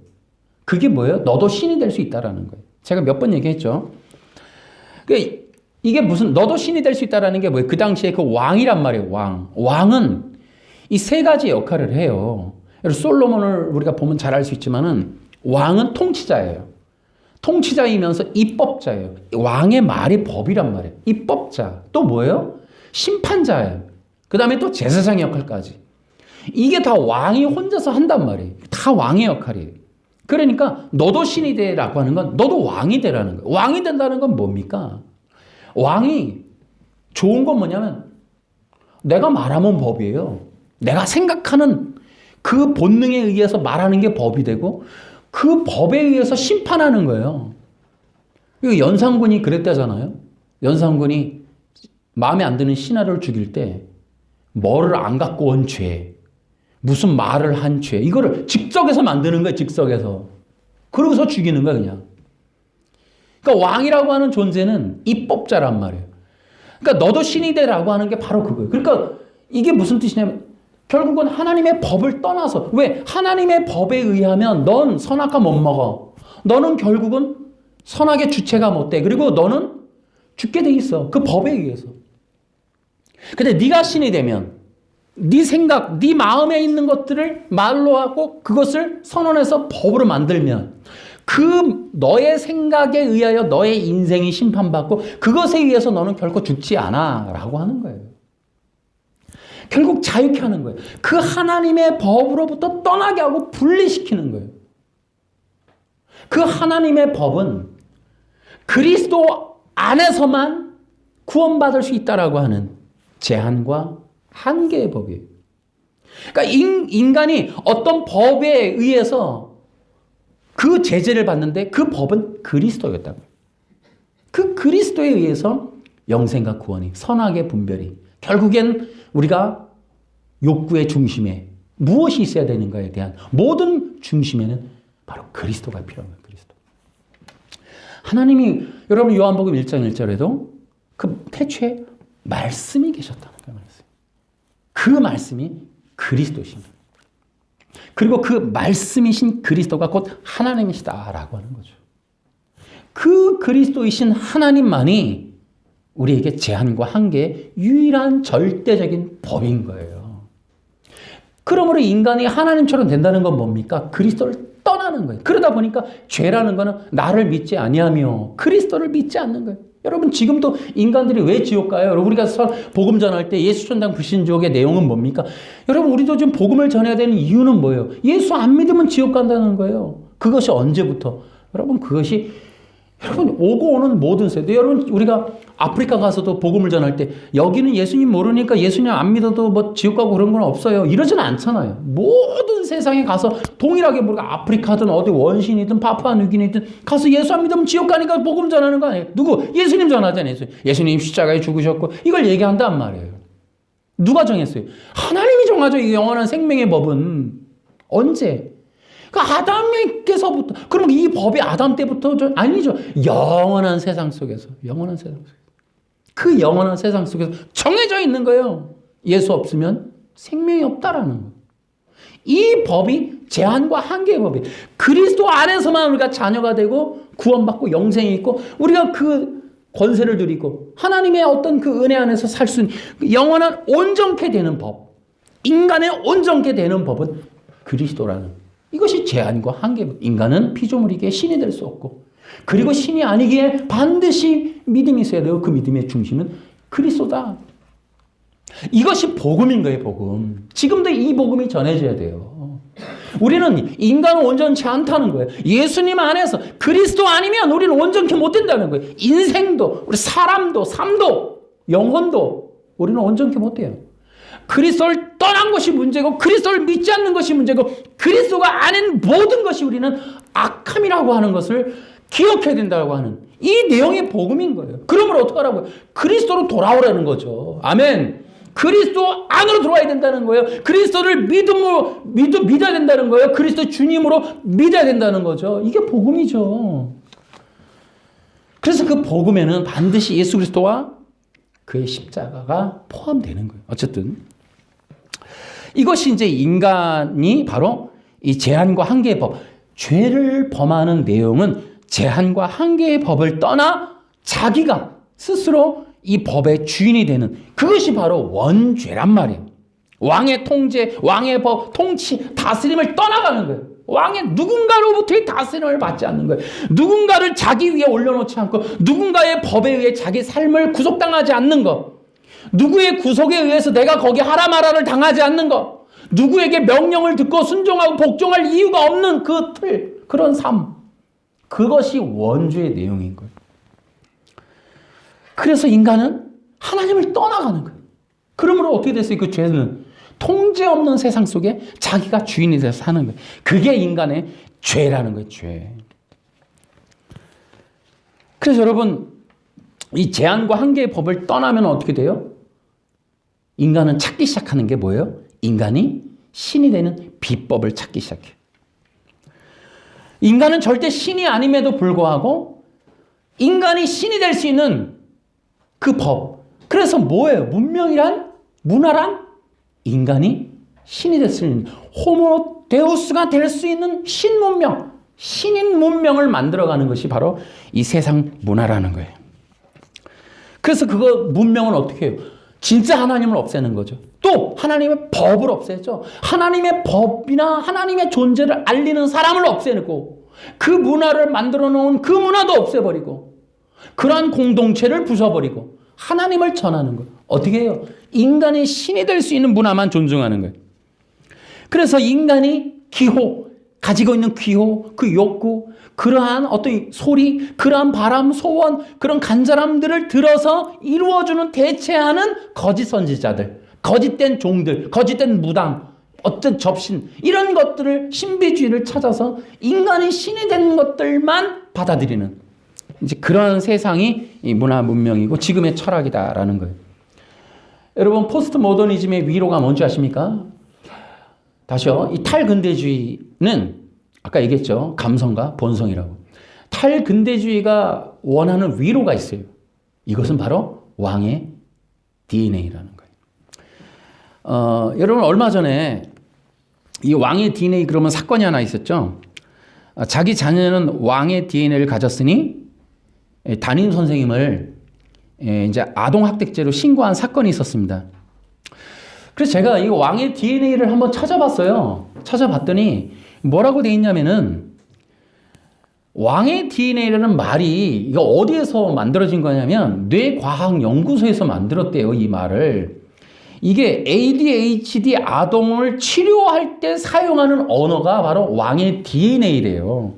그게 뭐예요? 너도 신이 될 수 있다라는 거예요. 제가 몇 번 얘기했죠. 그러니까 이게 무슨 너도 신이 될 수 있다라는 게 뭐예요? 그 당시에 그 왕이란 말이에요. 왕은 이 세 가지 역할을 해요. 솔로몬을 우리가 보면 잘 알 수 있지만은 왕은 통치자예요. 통치자이면서 입법자예요. 왕의 말이 법이란 말이에요. 입법자. 또 뭐예요? 심판자예요. 그 다음에 또 제사장 역할까지. 이게 다 왕이 혼자서 한단 말이에요. 다 왕의 역할이에요. 그러니까 너도 신이 되라고 하는 건 너도 왕이 되라는 거예요. 왕이 된다는 건 뭡니까? 왕이 좋은 건 뭐냐면 내가 말하면 법이에요. 내가 생각하는 그 본능에 의해서 말하는 게 법이 되고 그 법에 의해서 심판하는 거예요. 이거 연산군이 그랬다잖아요. 연산군이 마음에 안 드는 신하를 죽일 때 뭐를 안 갖고 온 죄, 무슨 말을 한 죄, 이거를 즉석에서 만드는 거예요. 즉석에서. 그러고서 죽이는 거야 그냥. 그러니까 왕이라고 하는 존재는 입법자란 말이에요. 그러니까 너도 신이 되라고 하는 게 바로 그거예요. 그러니까 이게 무슨 뜻이냐면 결국은 하나님의 법을 떠나서 왜? 하나님의 법에 의하면 넌 선악과 못 먹어. 너는 결국은 선악의 주체가 못 돼. 그리고 너는 죽게 돼 있어. 그 법에 의해서. 근데 네가 신이 되면 네 생각, 네 마음에 있는 것들을 말로 하고 그것을 선언해서 법으로 만들면 그 너의 생각에 의하여 너의 인생이 심판받고 그것에 의해서 너는 결코 죽지 않아 라고 하는 거예요. 결국 자유케 하는 거예요. 그 하나님의 법으로부터 떠나게 하고 분리시키는 거예요. 그 하나님의 법은 그리스도 안에서만 구원받을 수 있다라고 하는 제한과 한계의 법이에요. 그러니까 인간이 어떤 법에 의해서 그 제재를 받는데 그 법은 그리스도였다고요. 그 그리스도에 의해서 영생과 구원이, 선악의 분별이, 결국엔 우리가 욕구의 중심에 무엇이 있어야 되는가에 대한 모든 중심에는 바로 그리스도가 필요한 거예요. 그리스도. 하나님이 여러분 요한복음 1장 1절에도 그 태초에 말씀이 계셨다는 거예요. 그 말씀이 그리스도신 거예요. 그리고 그 말씀이신 그리스도가 곧 하나님이시다라고 하는 거죠. 그 그리스도이신 하나님만이 우리에게 제한과 한계의 유일한 절대적인 법인 거예요. 그러므로 인간이 하나님처럼 된다는 건 뭡니까? 그리스도를 떠나는 거예요. 그러다 보니까 죄라는 거는 나를 믿지 아니하며 그리스도를 믿지 않는 거예요. 여러분 지금도 인간들이 왜 지옥 가요? 여러분 우리가 복음 전할 때 예수 천당 불신지옥의 내용은 뭡니까? 여러분 우리도 지금 복음을 전해야 되는 이유는 뭐예요? 예수 안 믿으면 지옥 간다는 거예요. 그것이 언제부터? 여러분 그것이 여러분 오고 오는 모든 세대. 여러분 우리가 아프리카 가서도 복음을 전할 때 여기는 예수님 모르니까 예수님 안 믿어도 뭐 지옥 가고 그런 건 없어요. 이러지는 않잖아요. 모든 세상에 가서 동일하게 우리가 아프리카든 어디 원신이든 파푸아뉴기니든 가서 예수 안 믿으면 지옥 가니까 복음 전하는 거 아니에요. 누구? 예수님 전하잖아요. 예수님 십자가에 죽으셨고 이걸 얘기한단 말이에요. 누가 정했어요? 하나님이 정하죠. 이 영원한 생명의 법은. 언제? 그 아담께서부터, 그럼 이 법이 아담 때부터 아니죠. 영원한 세상 속에서, 영원한 세상 속에서. 그 영원한 세상 속에서 정해져 있는 거예요. 예수 없으면 생명이 없다라는 거예요. 이 법이 제한과 한계의 법이에요. 그리스도 안에서만 우리가 자녀가 되고 구원받고 영생이 있고 우리가 그 권세를 누리고 하나님의 어떤 그 은혜 안에서 살 수 있는 영원한 온전케 되는 법, 인간의 온전케 되는 법은 그리스도라는 이것이 제한과 한계. 인간은 피조물이기에 신이 될 수 없고 그리고 신이 아니기에 반드시 믿음이 있어야 되고 그 믿음의 중심은 그리스도다. 이것이 복음인 거예요. 복음. 지금도 이 복음이 전해져야 돼요. 우리는 인간은 온전치 않다는 거예요. 예수님 안에서 그리스도 아니면 우리는 온전히 못 된다는 거예요. 인생도 우리 사람도 삶도 영혼도 우리는 온전히 못 돼요. 그리스도를 떠난 것이 문제고 그리스도를 믿지 않는 것이 문제고 그리스도가 아닌 모든 것이 우리는 악함이라고 하는 것을 기억해야 된다고 하는 이 내용의 복음인 거예요. 그러므로 어떡하라고요? 그리스도로 돌아오라는 거죠. 아멘. 그리스도 안으로 들어와야 된다는 거예요. 그리스도를 믿어야 된다는 거예요. 그리스도 주님으로 믿어야 된다는 거죠. 이게 복음이죠. 그래서 그 복음에는 반드시 예수 그리스도와 그의 십자가가 포함되는 거예요. 어쨌든 이것이 이제 인간이 바로 이 제한과 한계의 법, 죄를 범하는 내용은 제한과 한계의 법을 떠나 자기가 스스로 이 법의 주인이 되는 그것이 바로 원죄란 말이에요. 왕의 통제, 왕의 법, 통치, 다스림을 떠나가는 거예요. 왕의 누군가로부터의 다스림을 받지 않는 거예요. 누군가를 자기 위에 올려놓지 않고 누군가의 법에 의해 자기 삶을 구속당하지 않는 것. 누구의 구속에 의해서 내가 거기 하라 마라를 당하지 않는 것. 누구에게 명령을 듣고 순종하고 복종할 이유가 없는 그 틀, 그런 삶. 그것이 원죄의 내용인 거예요. 그래서 인간은 하나님을 떠나가는 거예요. 그러므로 어떻게 됐어요? 그 죄는 통제 없는 세상 속에 자기가 주인이 돼서 사는 거예요. 그게 인간의 죄라는 거예요. 죄. 그래서 여러분 이 제한과 한계의 법을 떠나면 어떻게 돼요? 인간은 찾기 시작하는 게 뭐예요? 인간이 신이 되는 비법을 찾기 시작해요. 인간은 절대 신이 아님에도 불구하고 인간이 신이 될 수 있는 그 법. 그래서 뭐예요? 문명이란? 문화란? 인간이 신이 될 수 있는 호모 데우스가 될 수 있는 신문명, 신인 문명을 만들어가는 것이 바로 이 세상 문화라는 거예요. 그래서 그거 문명은 어떻게 해요? 진짜 하나님을 없애는 거죠. 또 하나님의 법을 없애죠. 하나님의 법이나 하나님의 존재를 알리는 사람을 없애고 그 문화를 만들어 놓은 그 문화도 없애버리고 그러한 공동체를 부숴버리고 하나님을 전하는 거예요. 어떻게 해요? 인간이 신이 될 수 있는 문화만 존중하는 거예요. 그래서 인간이 기호, 가지고 있는 기호, 그 욕구, 그러한 어떤 소리, 그러한 바람, 소원, 그런 간절함들을 들어서 이루어주는 대체하는 거짓 선지자들, 거짓된 종들, 거짓된 무당, 어떤 접신, 이런 것들을 신비주의를 찾아서 인간이 신이 되는 것들만 받아들이는 이제 그런 세상이 이 문화 문명이고 지금의 철학이다라는 거예요. 여러분, 포스트 모더니즘의 위로가 뭔지 아십니까? 다시요. 이 탈근대주의는 아까 얘기했죠. 감성과 본성이라고. 탈근대주의가 원하는 위로가 있어요. 이것은 바로 왕의 DNA라는 거예요. 여러분, 얼마 전에 이 왕의 DNA 그러면 사건이 하나 있었죠. 자기 자녀는 왕의 DNA를 가졌으니 담임 선생님을 이제 아동학대죄로 신고한 사건이 있었습니다. 그래서 제가 이 왕의 DNA를 한번 찾아봤어요. 찾아봤더니 뭐라고 돼 있냐면은 왕의 DNA라는 말이 이거 어디에서 만들어진 거냐면 뇌과학연구소에서 만들었대요, 이 말을. 이게 ADHD 아동을 치료할 때 사용하는 언어가 바로 왕의 DNA래요.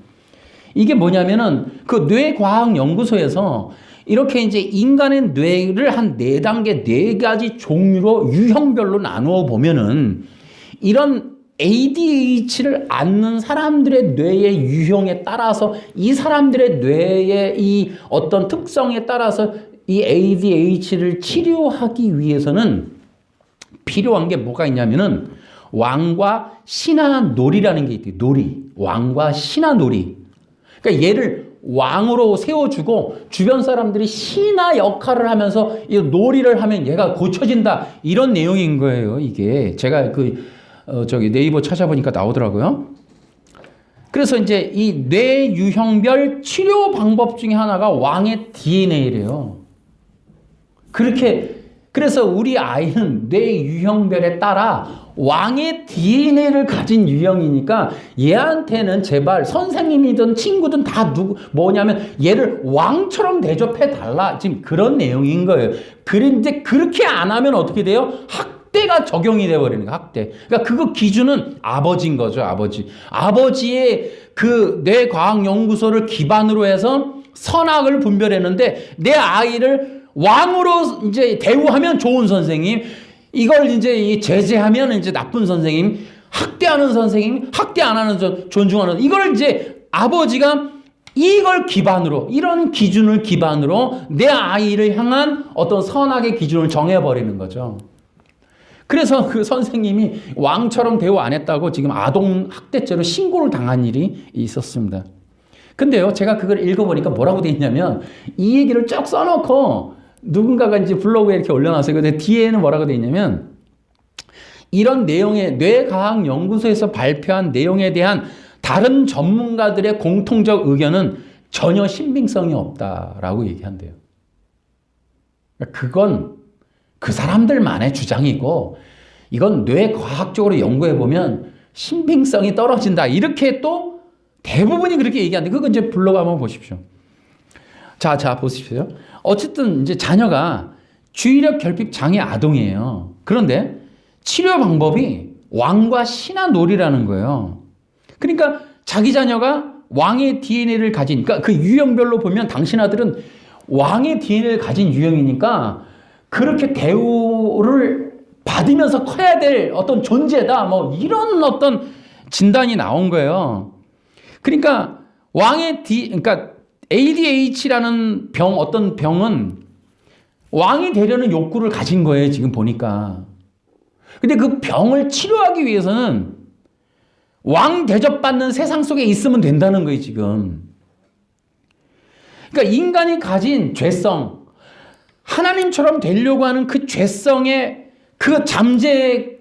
이게 뭐냐면은 그 뇌과학연구소에서 이렇게 이제 인간의 뇌를 한 4단계, 4가지 종류로 유형별로 나누어 보면은 이런 ADH를 앓는 사람들의 뇌의 유형에 따라서 이 사람들의 뇌의 이 어떤 특성에 따라서 이 ADH를 치료하기 위해서는 필요한 게 뭐가 있냐면은 왕과 신하놀이라는 게 있대요. 놀이. 왕과 신하놀이. 그러니까 얘를 왕으로 세워주고 주변 사람들이 신하 역할을 하면서 이 놀이를 하면 얘가 고쳐진다. 이런 내용인 거예요. 이게 제가 저기 네이버 찾아보니까 나오더라고요. 그래서 이제 이 뇌 유형별 치료 방법 중에 하나가 왕의 DNA래요. 그래서 우리 아이는 뇌 유형별에 따라 왕의 DNA를 가진 유형이니까 얘한테는 제발 선생님이든 친구든 다 뭐냐면 얘를 왕처럼 대접해 달라. 지금 그런 내용인 거예요. 그런데 그렇게 안 하면 어떻게 돼요? 학대가 적용이 돼버리는 거예요. 학대. 그러니까 그거 기준은 아버지인 거죠. 아버지의 그 뇌과학연구소를 기반으로 해서 선악을 분별했는데 내 아이를 왕으로 이제 대우하면 좋은 선생님, 이걸 이제 제재하면 이제 나쁜 선생님, 학대하는 선생님, 학대 안 하는 존중하는, 이걸 이제 아버지가 이걸 기반으로, 이런 기준을 기반으로 내 아이를 향한 어떤 선악의 기준을 정해버리는 거죠. 그래서 그 선생님이 왕처럼 대우 안 했다고 지금 아동 학대죄로 신고를 당한 일이 있었습니다. 근데요, 제가 그걸 읽어보니까 뭐라고 돼 있냐면 이 얘기를 쭉 써놓고 누군가가 이제 블로그에 이렇게 올려놨어요. 근데 뒤에는 뭐라고 돼 있냐면 이런 내용의 뇌과학연구소에서 발표한 내용에 대한 다른 전문가들의 공통적 의견은 전혀 신빙성이 없다라고 얘기한대요. 그건 그 사람들만의 주장이고 이건 뇌과학적으로 연구해보면 신빙성이 떨어진다. 이렇게 또 대부분이 그렇게 얘기하는데 그건 이제 블로그 한번 보십시오. 자, 보십시오. 어쨌든 이제 자녀가 주의력 결핍 장애 아동이에요. 그런데 치료 방법이 왕과 신하놀이라는 거예요. 그러니까 자기 자녀가 왕의 DNA를 가진, 그러니까 그 유형별로 보면 당신 아들은 왕의 DNA를 가진 유형이니까 그렇게 대우를 받으면서 커야 될 어떤 존재다. 뭐 이런 어떤 진단이 나온 거예요. 그러니까 그러니까 ADH라는 어떤 병은 왕이 되려는 욕구를 가진 거예요, 지금 보니까. 근데 그 병을 치료하기 위해서는 왕 대접받는 세상 속에 있으면 된다는 거예요, 지금. 그러니까 인간이 가진 죄성, 하나님처럼 되려고 하는 그 죄성의 그 잠재돼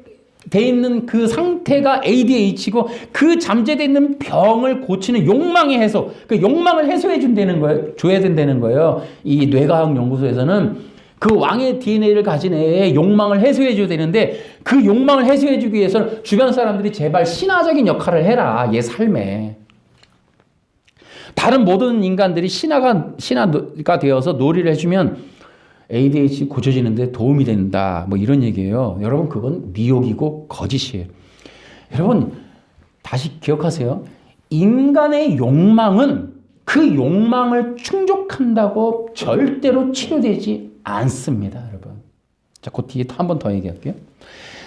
있는 그 상태가 ADH고 그 잠재돼 있는 병을 고치는 욕망의 해소, 그 욕망을 해소해 준다는 거예요. 줘야 된다는 거예요. 이 뇌과학 연구소에서는 그 왕의 DNA를 가진 애의 욕망을 해소해 줘야 되는데 그 욕망을 해소해 주기 위해서는 주변 사람들이 제발 신화적인 역할을 해라. 얘 삶에. 다른 모든 인간들이 신하가 되어서 놀이를 해주면 ADHD 고쳐지는데 도움이 된다. 뭐 이런 얘기예요. 여러분, 그건 미혹이고 거짓이에요. 여러분, 다시 기억하세요. 인간의 욕망은 그 욕망을 충족한다고 절대로 치료되지 않습니다, 여러분. 자, 그 뒤에 한 번 더 얘기할게요.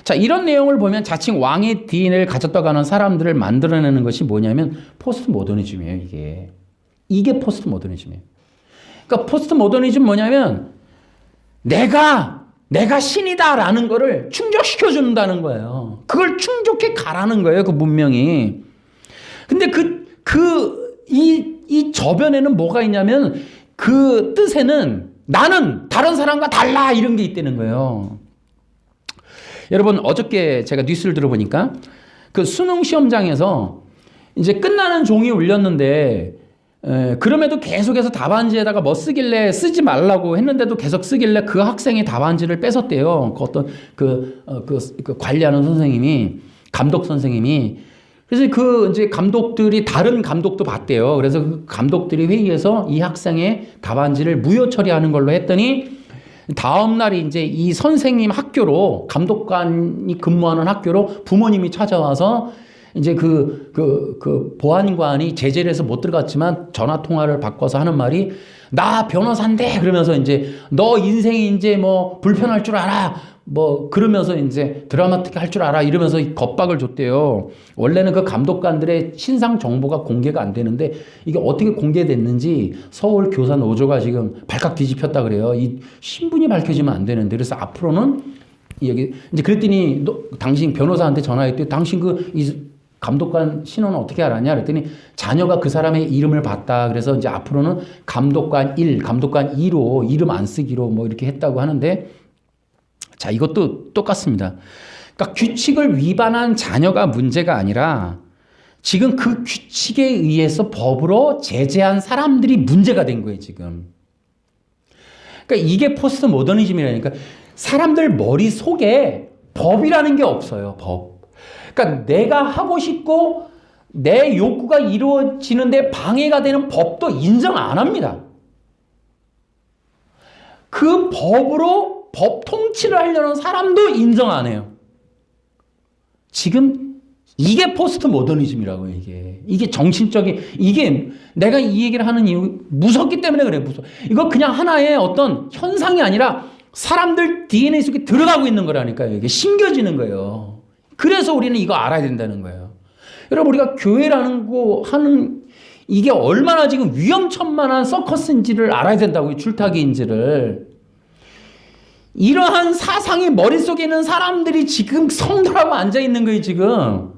자, 이런 내용을 보면 자칭 왕의 DNA를 가졌다고 하는 사람들을 만들어내는 것이 뭐냐면 포스트 모더니즘이에요, 이게. 이게 포스트 모더니즘이에요. 그러니까 포스트 모더니즘 뭐냐면 내가 신이다라는 거를 충족시켜 준다는 거예요. 그걸 충족해 가라는 거예요, 그 문명이. 근데 이 저변에는 뭐가 있냐면 그 뜻에는 나는 다른 사람과 달라 이런 게 있다는 거예요. 여러분, 어저께 제가 뉴스를 들어보니까 그 수능 시험장에서 이제 끝나는 종이 울렸는데 그럼에도 계속해서 답안지에다가 뭐 쓰길래 쓰지 말라고 했는데도 계속 쓰길래 그 학생의 답안지를 뺏었대요. 그 관리하는 선생님이, 감독 선생님이. 그래서 이제 감독들이 다른 감독도 봤대요. 그래서 그 감독들이 회의에서 이 학생의 답안지를 무효 처리하는 걸로 했더니 다음 날이 이제 이 선생님 학교로, 감독관이 근무하는 학교로 부모님이 찾아와서 이제 그 보안관이 제재를 해서 못 들어갔지만 전화 통화를 바꿔서 하는 말이 나 변호사인데 그러면서 이제 너 인생이 이제 뭐 불편할 줄 알아. 뭐 그러면서 이제 드라마틱 할 줄 알아 이러면서 겁박을 줬대요. 원래는 그 감독관들의 신상 정보가 공개가 안 되는데 이게 어떻게 공개됐는지 서울 교사 노조가 지금 발칵 뒤집혔다 그래요. 이 신분이 밝혀지면 안 되는데 그래서 앞으로는 여기 이제 그랬더니 너 당신 변호사한테 전화했더니 당신 이 감독관 신원은 어떻게 알았냐 그랬더니 자녀가 그 사람의 이름을 봤다. 그래서 이제 앞으로는 감독관 1, 감독관 2로 이름 안 쓰기로 뭐 이렇게 했다고 하는데 자, 이것도 똑같습니다. 그러니까 규칙을 위반한 자녀가 문제가 아니라 지금 그 규칙에 의해서 법으로 제재한 사람들이 문제가 된 거예요, 지금. 그러니까 이게 포스트 모더니즘이라니까. 사람들 머릿속에 법이라는 게 없어요, 법. 그러니까 내가 하고 싶고 내 욕구가 이루어지는데 방해가 되는 법도 인정 안 합니다. 그 법으로 법 통치를 하려는 사람도 인정 안 해요. 지금 이게 포스트 모더니즘이라고요, 이게. 이게 정신적인, 이게 내가 이 얘기를 하는 이유, 무섭기 때문에 그래, 무서워. 이거 그냥 하나의 어떤 현상이 아니라 사람들 DNA 속에 들어가고 있는 거라니까요. 이게 심겨지는 거예요. 그래서 우리는 이거 알아야 된다는 거예요. 여러분, 우리가 교회라는 거 하는 이게 얼마나 지금 위험천만한 서커스인지를 알아야 된다고요, 줄타기인지를. 이러한 사상이 머릿속에 있는 사람들이 지금 성도라고 앉아있는 거예요, 지금.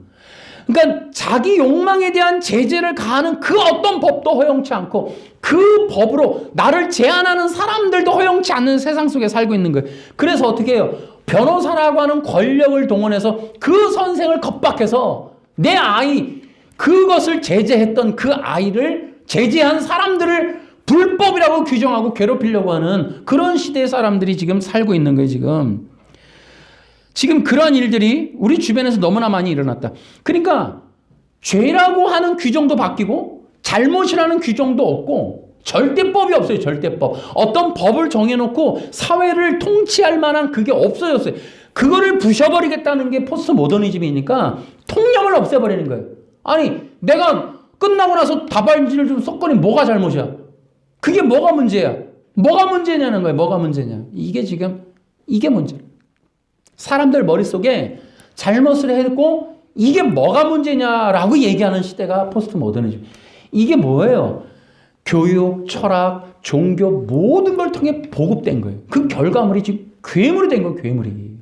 그러니까 자기 욕망에 대한 제재를 가하는 그 어떤 법도 허용치 않고 그 법으로 나를 제한하는 사람들도 허용치 않는 세상 속에 살고 있는 거예요. 그래서 어떻게 해요? 변호사라고 하는 권력을 동원해서 그 선생을 겁박해서 내 아이, 그것을 제재했던 그 아이를 제재한 사람들을 불법이라고 규정하고 괴롭히려고 하는 그런 시대의 사람들이 지금 살고 있는 거예요, 지금. 지금 그런 일들이 우리 주변에서 너무나 많이 일어났다. 그러니까 죄라고 하는 규정도 바뀌고 잘못이라는 규정도 없고 절대법이 없어요, 절대법. 어떤 법을 정해놓고 사회를 통치할 만한 그게 없어졌어요. 그거를 부셔버리겠다는 게 포스트 모더니즘이니까 통념을 없애버리는 거예요. 아니, 내가 끝나고 나서 답안지를 좀 썩거리면 뭐가 잘못이야? 그게 뭐가 문제야? 뭐가 문제냐는 거예요. 뭐가 문제냐. 이게 지금, 이게 문제. 사람들 머릿속에 잘못을 했고 이게 뭐가 문제냐라고 얘기하는 시대가 포스트 모더니즘. 이게 뭐예요? 교육, 철학, 종교 모든 걸 통해 보급된 거예요. 그 결과물이 지금 괴물이 된 거예요. 괴물이.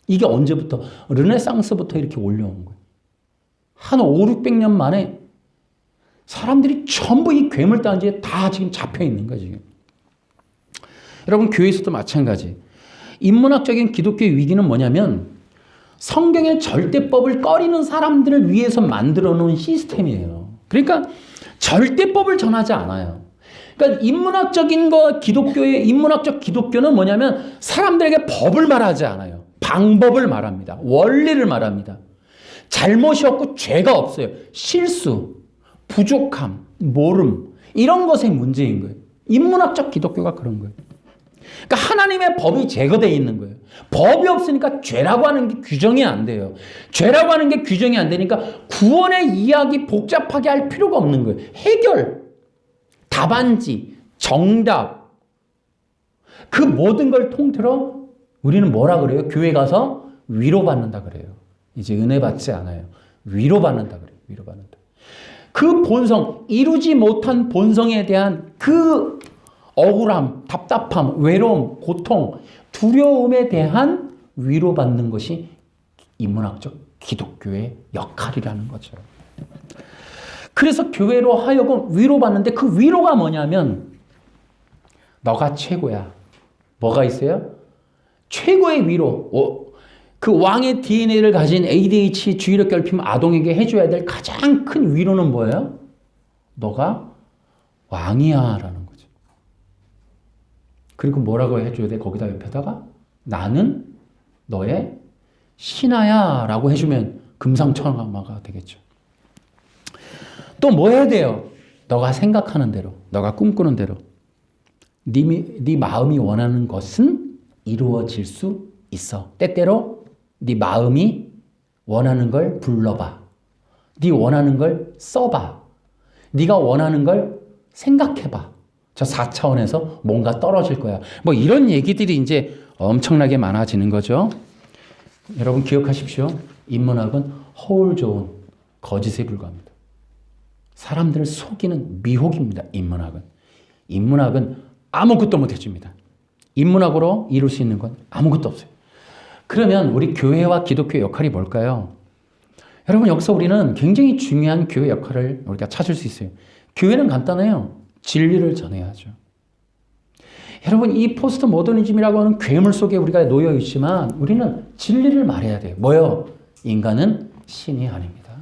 이게 언제부터? 르네상스부터 이렇게 올려온 거예요. 한 5, 600년 만에 사람들이 전부 이 괴물단지에 다 지금 잡혀 있는 거예요, 지금. 여러분, 교회에서도 마찬가지. 인문학적인 기독교의 위기는 뭐냐면 성경의 절대법을 꺼리는 사람들을 위해서 만들어 놓은 시스템이에요. 그러니까 절대법을 전하지 않아요. 그러니까 인문학적인 기독교의 인문학적 기독교는 뭐냐면 사람들에게 법을 말하지 않아요. 방법을 말합니다. 원리를 말합니다. 잘못이 없고 죄가 없어요. 실수, 부족함, 모름 이런 것의 문제인 거예요. 인문학적 기독교가 그런 거예요. 그러니까 하나님의 법이 제거되어 있는 거예요. 법이 없으니까 죄라고 하는 게 규정이 안 돼요. 죄라고 하는 게 규정이 안 되니까 구원의 이야기 복잡하게 할 필요가 없는 거예요. 해결, 답안지, 정답, 그 모든 걸 통틀어 우리는 뭐라 그래요? 교회 가서 위로받는다 그래요. 이제 은혜 받지 않아요. 위로받는다 그래요. 위로받는다. 그 본성, 이루지 못한 본성에 대한 그 억울함, 답답함, 외로움, 고통, 두려움에 대한 위로받는 것이 인문학적 기독교의 역할이라는 거죠. 그래서 교회로 하여금 위로받는데 그 위로가 뭐냐면 너가 최고야. 뭐가 있어요? 최고의 위로. 그 왕의 DNA를 가진 ADHD 주의력 결핍 아동에게 해줘야 될 가장 큰 위로는 뭐예요? 너가 왕이야 라는 거죠. 그리고 뭐라고 해줘야 돼? 거기다 옆에다가 나는 너의 신하야 라고 해주면 금상첨화가 되겠죠. 또 뭐 해야 돼요? 너가 생각하는 대로, 너가 꿈꾸는 대로 네 마음이 원하는 것은 이루어질 수 있어. 때때로 네 마음이 원하는 걸 불러봐. 네 원하는 걸 써봐. 네가 원하는 걸 생각해봐. 저 4차원에서 뭔가 떨어질 거야. 뭐 이런 얘기들이 이제 엄청나게 많아지는 거죠. 여러분 기억하십시오. 인문학은 허울 좋은 거짓에 불과합니다. 사람들을 속이는 미혹입니다. 인문학은 아무것도 못 해줍니다. 인문학으로 이룰 수 있는 건 아무것도 없어요. 그러면 우리 교회와 기독교의 역할이 뭘까요? 여러분 여기서 우리는 굉장히 중요한 교회 역할을 우리가 찾을 수 있어요. 교회는 간단해요. 진리를 전해야죠. 여러분 이 포스트 모더니즘이라고 하는 괴물 속에 우리가 놓여 있지만 우리는 진리를 말해야 돼요. 뭐요? 인간은 신이 아닙니다.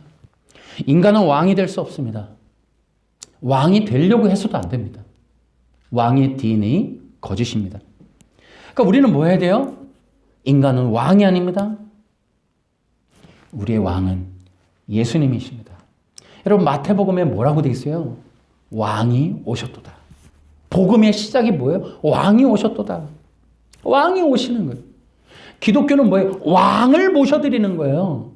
인간은 왕이 될 수 없습니다. 왕이 되려고 해서도 안 됩니다. 왕의 DNA 거짓입니다. 그러니까 우리는 뭐 해야 돼요? 인간은 왕이 아닙니다. 우리의 왕은 예수님이십니다. 여러분 마태복음에 뭐라고 되어 있어요? 왕이 오셨도다. 복음의 시작이 뭐예요? 왕이 오셨도다. 왕이 오시는 거예요. 기독교는 뭐예요? 왕을 모셔드리는 거예요.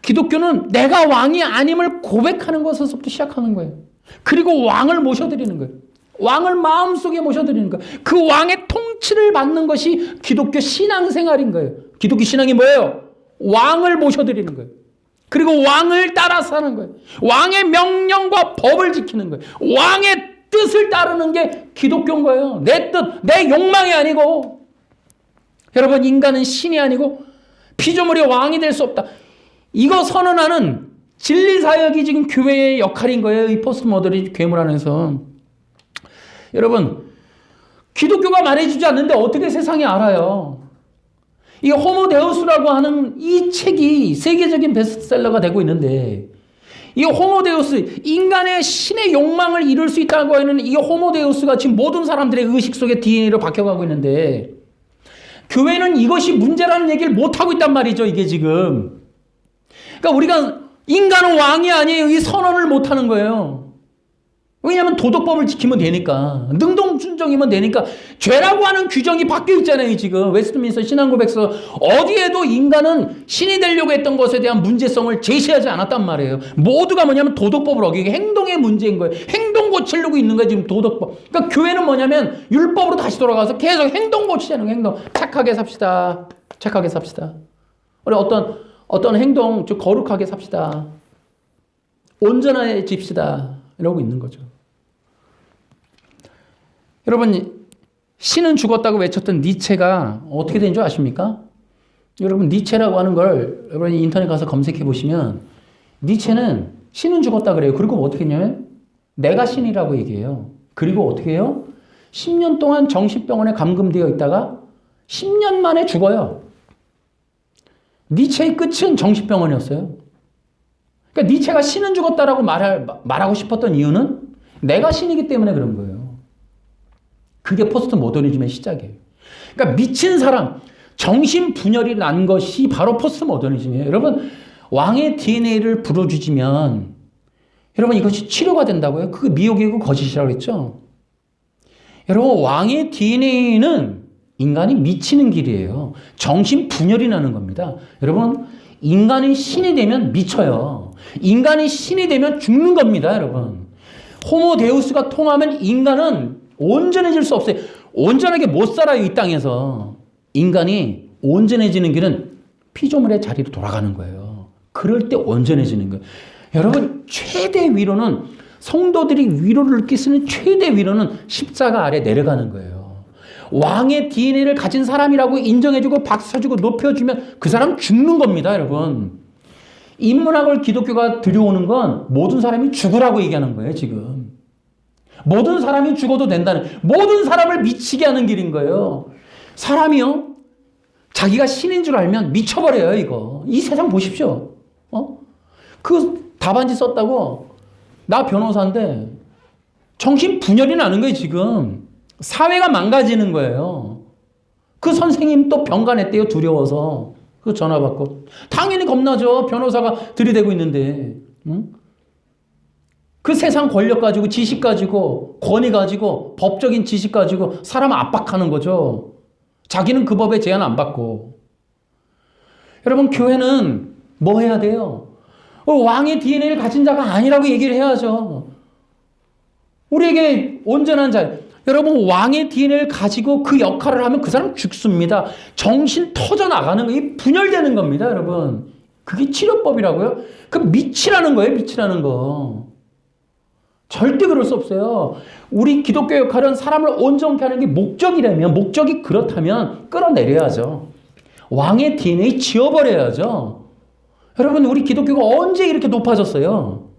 기독교는 내가 왕이 아님을 고백하는 것에서부터 시작하는 거예요. 그리고 왕을 모셔드리는 거예요. 왕을 마음속에 모셔드리는 거예요. 그 왕의 통치를 받는 것이 기독교 신앙생활인 거예요. 기독교 신앙이 뭐예요? 왕을 모셔드리는 거예요. 그리고 왕을 따라 사는 거예요. 왕의 명령과 법을 지키는 거예요. 왕의 뜻을 따르는 게 기독교인 거예요. 내 뜻, 내 욕망이 아니고. 여러분 인간은 신이 아니고 피조물의 왕이 될 수 없다. 이거 선언하는 진리사역이 지금 교회의 역할인 거예요. 이 포스트 모더니즘 괴물 안에서. 여러분 기독교가 말해주지 않는데 어떻게 세상이 알아요? 이 호모데우스라고 하는 이 책이 세계적인 베스트셀러가 되고 있는데 이 호모데우스, 인간의 신의 욕망을 이룰 수 있다고 하는 이 호모데우스가 지금 모든 사람들의 의식 속에 DNA로 박혀가고 있는데 교회는 이것이 문제라는 얘기를 못하고 있단 말이죠. 이게 지금. 그러니까 우리가 인간은 왕이 아니에요. 이 선언을 못하는 거예요. 왜냐하면 도덕법을 지키면 되니까. 능동순종이면 되니까. 죄라고 하는 규정이 바뀌어 있잖아요. 지금 웨스트민스터 신앙고백서 어디에도 인간은 신이 되려고 했던 것에 대한 문제성을 제시하지 않았단 말이에요. 모두가 뭐냐면 도덕법을 어기고 행동의 문제인 거예요. 행동 고치려고 있는 거예요. 지금 도덕법. 그러니까 교회는 뭐냐면 율법으로 다시 돌아가서 계속 행동 고치자는 거예요. 행동. 착하게 삽시다. 착하게 삽시다. 우리 어떤 행동 좀 거룩하게 삽시다. 온전해집시다. 이러고 있는 거죠. 여러분 신은 죽었다고 외쳤던 니체가 어떻게 된 줄 아십니까? 여러분 니체라고 하는 걸 여러분이 인터넷 가서 검색해 보시면 니체는 신은 죽었다 그래요. 그리고 어떻게 했냐면 내가 신이라고 얘기해요. 그리고 어떻게 해요? 10년 동안 정신병원에 감금되어 있다가 10년 만에 죽어요. 니체의 끝은 정신병원이었어요. 그러니까 니체가 신은 죽었다라고 말하고 싶었던 이유는 내가 신이기 때문에 그런 거예요. 그게 포스트 모더니즘의 시작이에요. 그러니까 미친 사람, 정신분열이 난 것이 바로 포스트 모더니즘이에요. 여러분 왕의 DNA를 불어주지면 여러분 이것이 치료가 된다고요? 그게 미혹이고 거짓이라고 했죠. 여러분, 왕의 DNA는 인간이 미치는 길이에요. 정신 분열이 나는 겁니다. 여러분, 인간이 신이 되면 미쳐요. 인간이 신이 되면 죽는 겁니다, 여러분. 호모 데우스가 통하면 인간은 온전해질 수 없어요. 온전하게 못 살아요, 이 땅에서. 인간이 온전해지는 길은 피조물의 자리로 돌아가는 거예요. 그럴 때 온전해지는 거예요. 여러분, 최대 위로는, 성도들이 위로를 느낄 수 있는 최대 위로는 십자가 아래 내려가는 거예요. 왕의 DNA를 가진 사람이라고 인정해주고 박수 쳐주고 높여주면 그 사람 죽는 겁니다, 여러분. 인문학을 기독교가 들여오는 건 모든 사람이 죽으라고 얘기하는 거예요, 지금. 모든 사람이 죽어도 된다는, 모든 사람을 미치게 하는 길인 거예요. 사람이요, 자기가 신인 줄 알면 미쳐버려요, 이거. 이 세상 보십시오. 그 답안지 썼다고, 나 변호사인데 정신 분열이 나는 거예요, 지금. 사회가 망가지는 거예요. 그 선생님 또 병간했대요, 두려워서. 그 전화 받고. 당연히 겁나죠. 변호사가 들이대고 있는데. 응? 그 세상 권력 가지고, 지식 가지고, 권위 가지고, 법적인 지식 가지고 사람 압박하는 거죠. 자기는 그 법에 제한 안 받고. 여러분, 교회는 뭐 해야 돼요? 왕의 DNA를 가진 자가 아니라고 얘기를 해야죠. 우리에게 온전한 자. 여러분, 왕의 DNA를 가지고 그 역할을 하면 그 사람 죽습니다. 정신 터져 나가는 거, 분열되는 겁니다, 여러분. 그게 치료법이라고요? 그 미치라는 거예요, 미치라는 거. 절대 그럴 수 없어요. 우리 기독교 역할은 사람을 온전케 하는 게 목적이라면, 목적이 그렇다면 끌어내려야죠. 왕의 DNA 지워버려야죠. 여러분, 우리 기독교가 언제 이렇게 높아졌어요?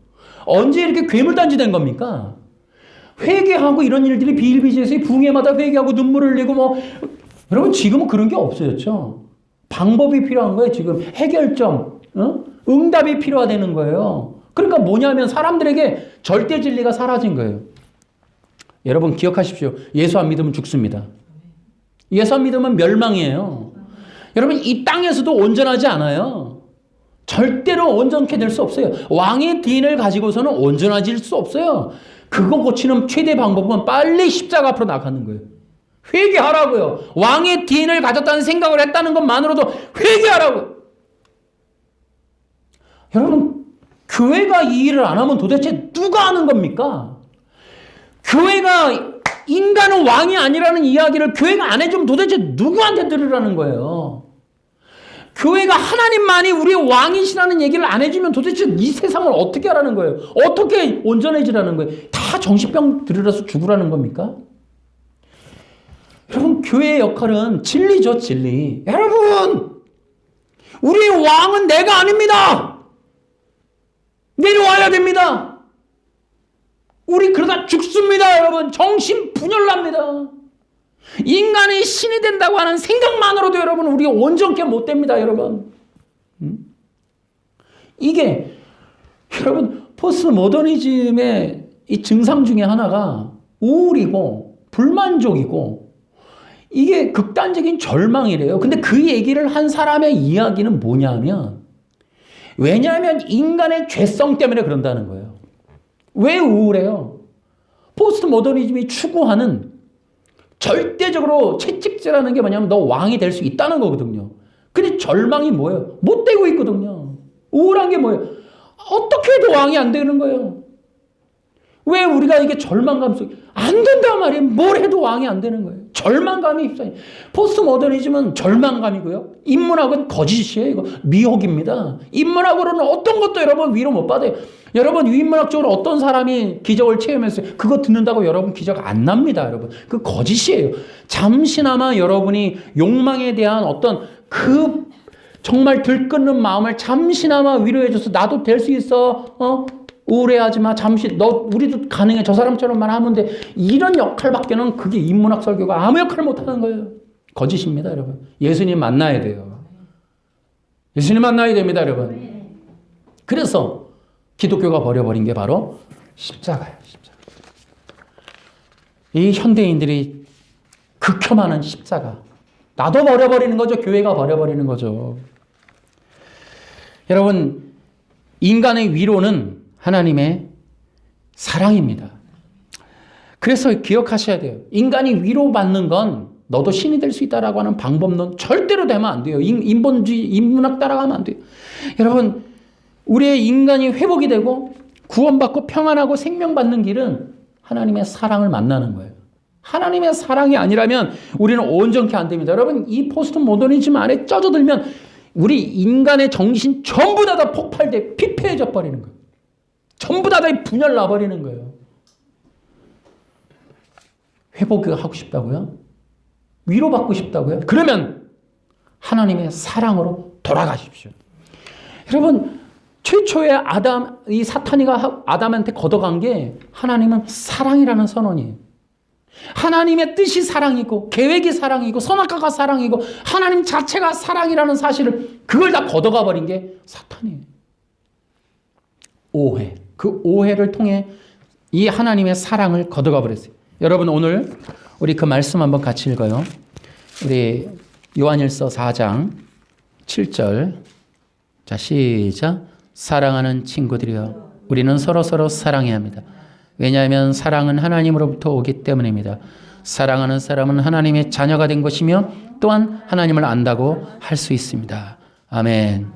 언제 이렇게 괴물단지 된 겁니까? 회개하고 이런 일들이 비일비재해서 붕해마다 회개하고 눈물을 흘리고 여러분, 지금은 그런 게 없어졌죠. 방법이 필요한 거예요, 지금. 해결점, 응답이 필요하다는 거예요. 그러니까 뭐냐면 사람들에게 절대 진리가 사라진 거예요. 여러분, 기억하십시오. 예수 안 믿으면 죽습니다. 예수 안 믿으면 멸망이에요. 여러분, 이 땅에서도 온전하지 않아요. 절대로 온전케 될 수 없어요. 왕의 DNA를 가지고서는 온전해질 수 없어요. 그거 고치는 최대 방법은 빨리 십자가 앞으로 나가는 거예요. 회개하라고요. 왕의 DNA를 가졌다는 생각을 했다는 것만으로도 회개하라고요. 여러분, 교회가 이 일을 안 하면 도대체 누가 하는 겁니까? 교회가 인간은 왕이 아니라는 이야기를 교회가 안 해주면 도대체 누구한테 들으라는 거예요? 교회가 하나님만이 우리의 왕이시라는 얘기를 안 해주면 도대체 이 세상을 어떻게 하라는 거예요? 어떻게 온전해지라는 거예요? 다 정신병 들으라서 죽으라는 겁니까? 여러분, 교회의 역할은 진리죠, 진리. 여러분, 우리의 왕은 내가 아닙니다. 내려와야 됩니다. 우리 그러다 죽습니다, 여러분. 정신 분열납니다. 인간이 신이 된다고 하는 생각만으로도 여러분, 우리가 온전케 못 됩니다, 여러분. 이게 여러분, 포스트 모더니즘의 이 증상 중에 하나가 우울이고 불만족이고, 이게 극단적인 절망이래요. 근데 그 얘기를 한 사람의 이야기는 뭐냐면, 왜냐하면 인간의 죄성 때문에 그런다는 거예요. 왜 우울해요? 포스트 모더니즘이 추구하는 절대적으로 채찍질하는 게 뭐냐면 너 왕이 될 수 있다는 거거든요. 근데 절망이 뭐예요? 못 되고 있거든요. 우울한 게 뭐예요? 어떻게 해도 왕이 안 되는 거예요. 왜 우리가 이게 절망감 속에 안 된단 말이에요. 뭘 해도 왕이 안 되는 거예요. 절망감이 입사해. 포스트 모더니즘은 절망감이고요. 인문학은 거짓이에요. 이거 미혹입니다. 인문학으로는 어떤 것도 여러분 위로 못 받아요. 여러분, 인문학적으로 어떤 사람이 기적을 체험했어요. 그거 듣는다고 여러분 기적 안 납니다, 여러분. 그 거짓이에요. 잠시나마 여러분이 욕망에 대한 어떤 그 정말 들끓는 마음을 잠시나마 위로해줘서 나도 될 수 있어. 우울해하지 마. 잠시 우리도 가능해. 저 사람처럼만 하면 돼. 이런 역할밖에는 그게 인문학 설교가 아무 역할을 못하는 거예요. 거짓입니다, 여러분. 예수님 만나야 돼요. 예수님 만나야 됩니다, 여러분. 그래서 기독교가 버려버린 게 바로 십자가예요. 십자가. 이 현대인들이 극혐하는 십자가. 나도 버려버리는 거죠. 교회가 버려버리는 거죠. 여러분, 인간의 위로는 하나님의 사랑입니다. 그래서 기억하셔야 돼요. 인간이 위로받는 건 너도 신이 될 수 있다라고 하는 방법론 절대로 되면 안 돼요. 인본주의, 인문학 따라가면 안 돼요. 여러분, 우리의 인간이 회복이 되고 구원받고 평안하고 생명받는 길은 하나님의 사랑을 만나는 거예요. 하나님의 사랑이 아니라면 우리는 온전케 안 됩니다. 여러분, 이 포스트 모더니즘 안에 쪄져들면 우리 인간의 정신 전부 다 폭발돼 피폐해져 버리는 거예요. 전부 다 분열 나버리는 거예요. 회복하고 싶다고요? 위로받고 싶다고요? 그러면 하나님의 사랑으로 돌아가십시오. 여러분, 최초의 이 사탄이가 아담한테 걷어간 게 하나님은 사랑이라는 선언이에요. 하나님의 뜻이 사랑이고 계획이 사랑이고 선악과가 사랑이고 하나님 자체가 사랑이라는 사실을 그걸 다 걷어가 버린 게 사탄이에요. 오해. 그 오해를 통해 이 하나님의 사랑을 걷어가 버렸어요. 여러분, 오늘 우리 그 말씀 한번 같이 읽어요. 우리 요한일서 4장 7절. 자, 시작. 사랑하는 친구들이여, 우리는 서로서로 사랑해야 합니다. 왜냐하면 사랑은 하나님으로부터 오기 때문입니다. 사랑하는 사람은 하나님의 자녀가 된 것이며 또한 하나님을 안다고 할 수 있습니다. 아멘.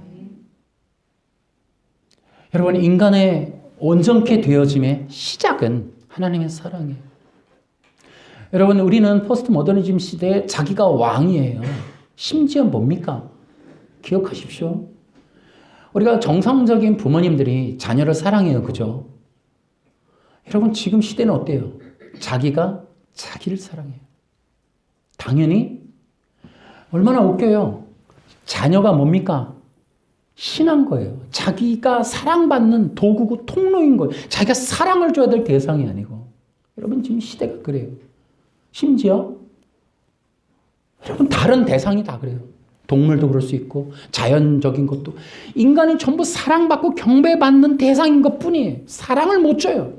여러분, 인간의 온전케 되어짐의 시작은 하나님의 사랑이에요. 여러분, 우리는 포스트 모더니즘 시대에 자기가 왕이에요. 심지어 뭡니까? 기억하십시오. 우리가 정상적인 부모님들이 자녀를 사랑해요. 그죠? 여러분, 지금 시대는 어때요? 자기가 자기를 사랑해요. 당연히 얼마나 웃겨요. 자녀가 뭡니까? 신한 거예요. 자기가 사랑받는 도구고 통로인 거예요. 자기가 사랑을 줘야 될 대상이 아니고. 여러분, 지금 시대가 그래요. 심지어 여러분, 다른 대상이 다 그래요. 동물도 그럴 수 있고 자연적인 것도. 인간이 전부 사랑받고 경배받는 대상인 것뿐이에요. 사랑을 못 줘요.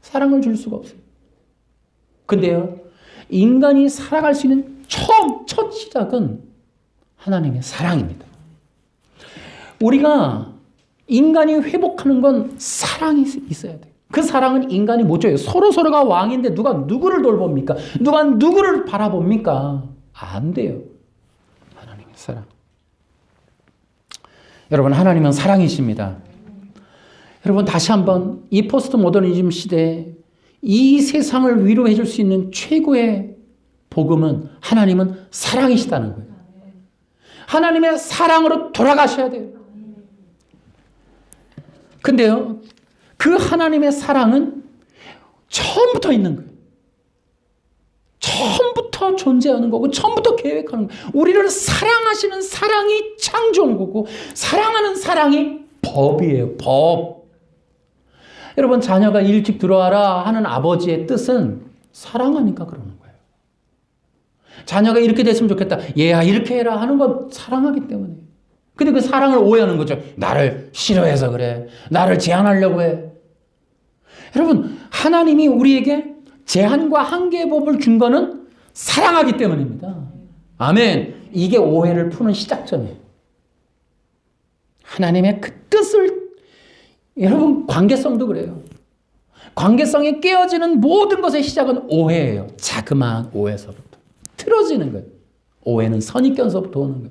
사랑을 줄 수가 없어요. 근데요, 인간이 살아갈 수 있는 첫 시작은 하나님의 사랑입니다. 우리가 인간이 회복하는 건 사랑이 있어야 돼요. 그 사랑은 인간이 못 줘요. 서로가 왕인데 누가 누구를 돌봅니까? 누가 누구를 바라봅니까? 안 돼요. 하나님의 사랑. 여러분, 하나님은 사랑이십니다. 여러분, 다시 한번 이 포스트 모더니즘 시대에 이 세상을 위로해 줄 수 있는 최고의 복음은 하나님은 사랑이시다는 거예요. 하나님의 사랑으로 돌아가셔야 돼요. 근데요, 그 하나님의 사랑은 처음부터 있는 거예요. 처음부터 존재하는 거고 처음부터 계획하는 거예요. 우리를 사랑하시는 사랑이 창조한 거고 사랑하는 사랑이 법이에요. 법. 여러분, 자녀가 일찍 들어와라 하는 아버지의 뜻은 사랑하니까 그러는 거예요. 자녀가 이렇게 됐으면 좋겠다. 얘야, 이렇게 해라 하는 건 사랑하기 때문에. 근데 그 사랑을 오해하는 거죠. 나를 싫어해서 그래. 나를 제한하려고 해. 여러분, 하나님이 우리에게 제한과 한계의 법을 준 거는 사랑하기 때문입니다. 아멘. 이게 오해를 푸는 시작점이에요. 하나님의 그 뜻을, 여러분, 관계성도 그래요. 관계성이 깨어지는 모든 것의 시작은 오해예요. 자그마한 오해서부터. 틀어지는 거예요. 오해는 선입견서부터 오는 거예요.